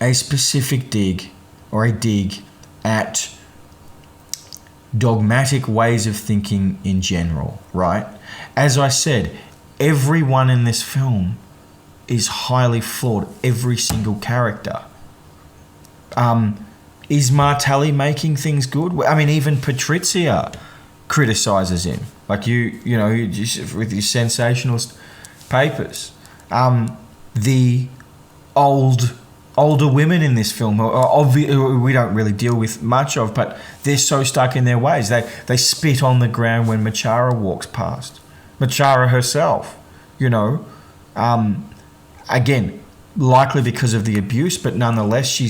a specific dig at dogmatic ways of thinking in general, right? As I said, everyone in this film is highly flawed, every single character. Is Martelli making things good? I mean, even Patrizia criticizes him, like with his sensationalist papers. the older women in this film, we don't really deal with much of, but they're so stuck in their ways. They spit on the ground when Machara walks past. Machara herself, again, likely because of the abuse, but nonetheless,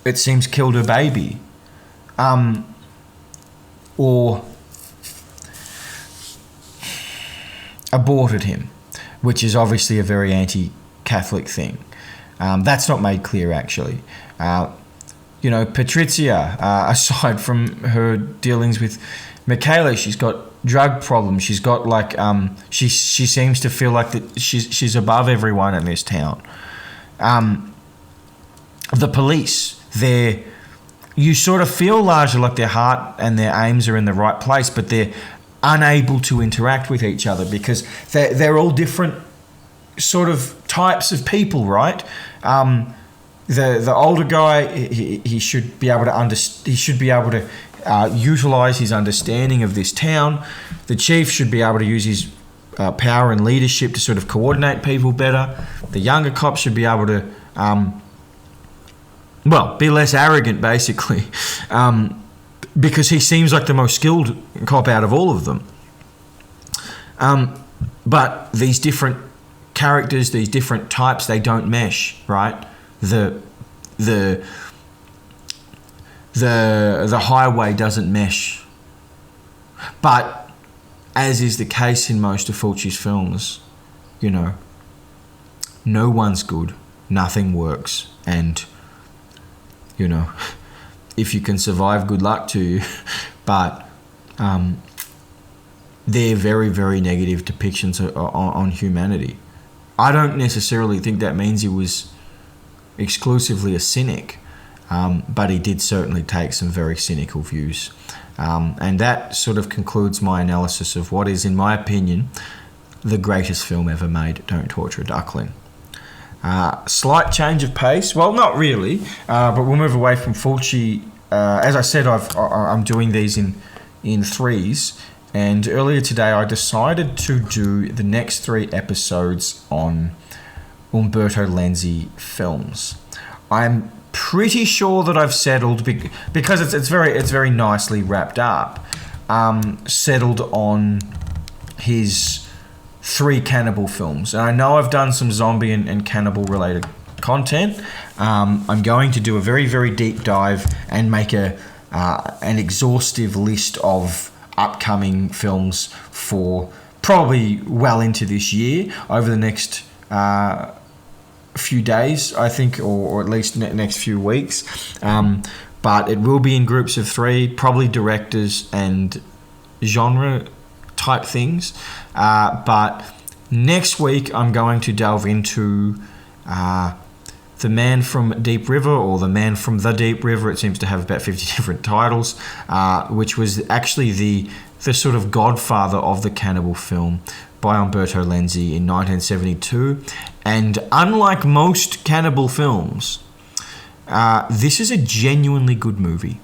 it seems, killed her baby. Or aborted him, which is obviously a very anti-Catholic thing. That's not made clear, actually. Patrizia, aside from her dealings with Michaela, she's got drug problems. She's got she seems to feel like that she's above everyone in this town. The police, you sort of feel largely like their heart and their aims are in the right place, but they're unable to interact with each other because they're all different sort of types of people, right? The older guy, he should be able to utilize his understanding of this town. The chief should be able to use his power and leadership to sort of coordinate people better. The younger cop should be able to be less arrogant, basically, because he seems like the most skilled cop out of all of them. But these different characters, these different types, they don't mesh, right? The highway doesn't mesh. But as is the case in most of Fulci's films, no one's good, nothing works, and if you can survive, good luck to you. But they're very, very negative depictions on humanity. I don't necessarily think that means he was exclusively a cynic, but he did certainly take some very cynical views. And that sort of concludes my analysis of what is, in my opinion, the greatest film ever made, Don't Torture a Duckling. Slight change of pace. Well, not really, but we'll move away from Fulci. As I said, I'm doing these in threes, and earlier today I decided to do the next 3 episodes on Umberto Lenzi films. I'm pretty sure that I've settled, because it's very nicely wrapped up, settled on his 3 cannibal films. And I know I've done some zombie and cannibal related content. I'm going to do a very, very deep dive and make an exhaustive list of upcoming films for probably well into this year, over the next few days, I think, or at least next few weeks. But it will be in groups of 3, probably directors and genre type things. But next week I'm going to delve into The Man from Deep River, or The Man from the Deep River. It seems to have about 50 different titles, which was actually the sort of godfather of the cannibal film by Umberto Lenzi in 1972. And unlike most cannibal films, this is a genuinely good movie.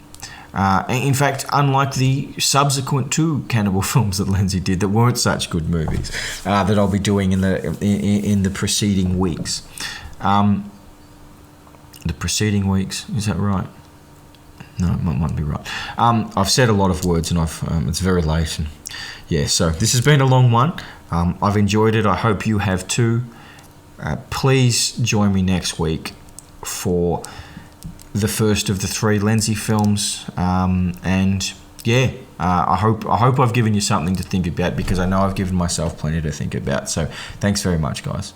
In fact, unlike the subsequent 2 cannibal films that Lenzi did that weren't such good movies, that I'll be doing in the preceding weeks. The preceding weeks, is that right? No, it might be right. I've said a lot of words, and it's very late. And yeah, so this has been a long one. I've enjoyed it. I hope you have too. Please join me next week for the first of the 3 Lenzi films. And yeah, I hope I've given you something to think about, because I know I've given myself plenty to think about. So thanks very much, guys.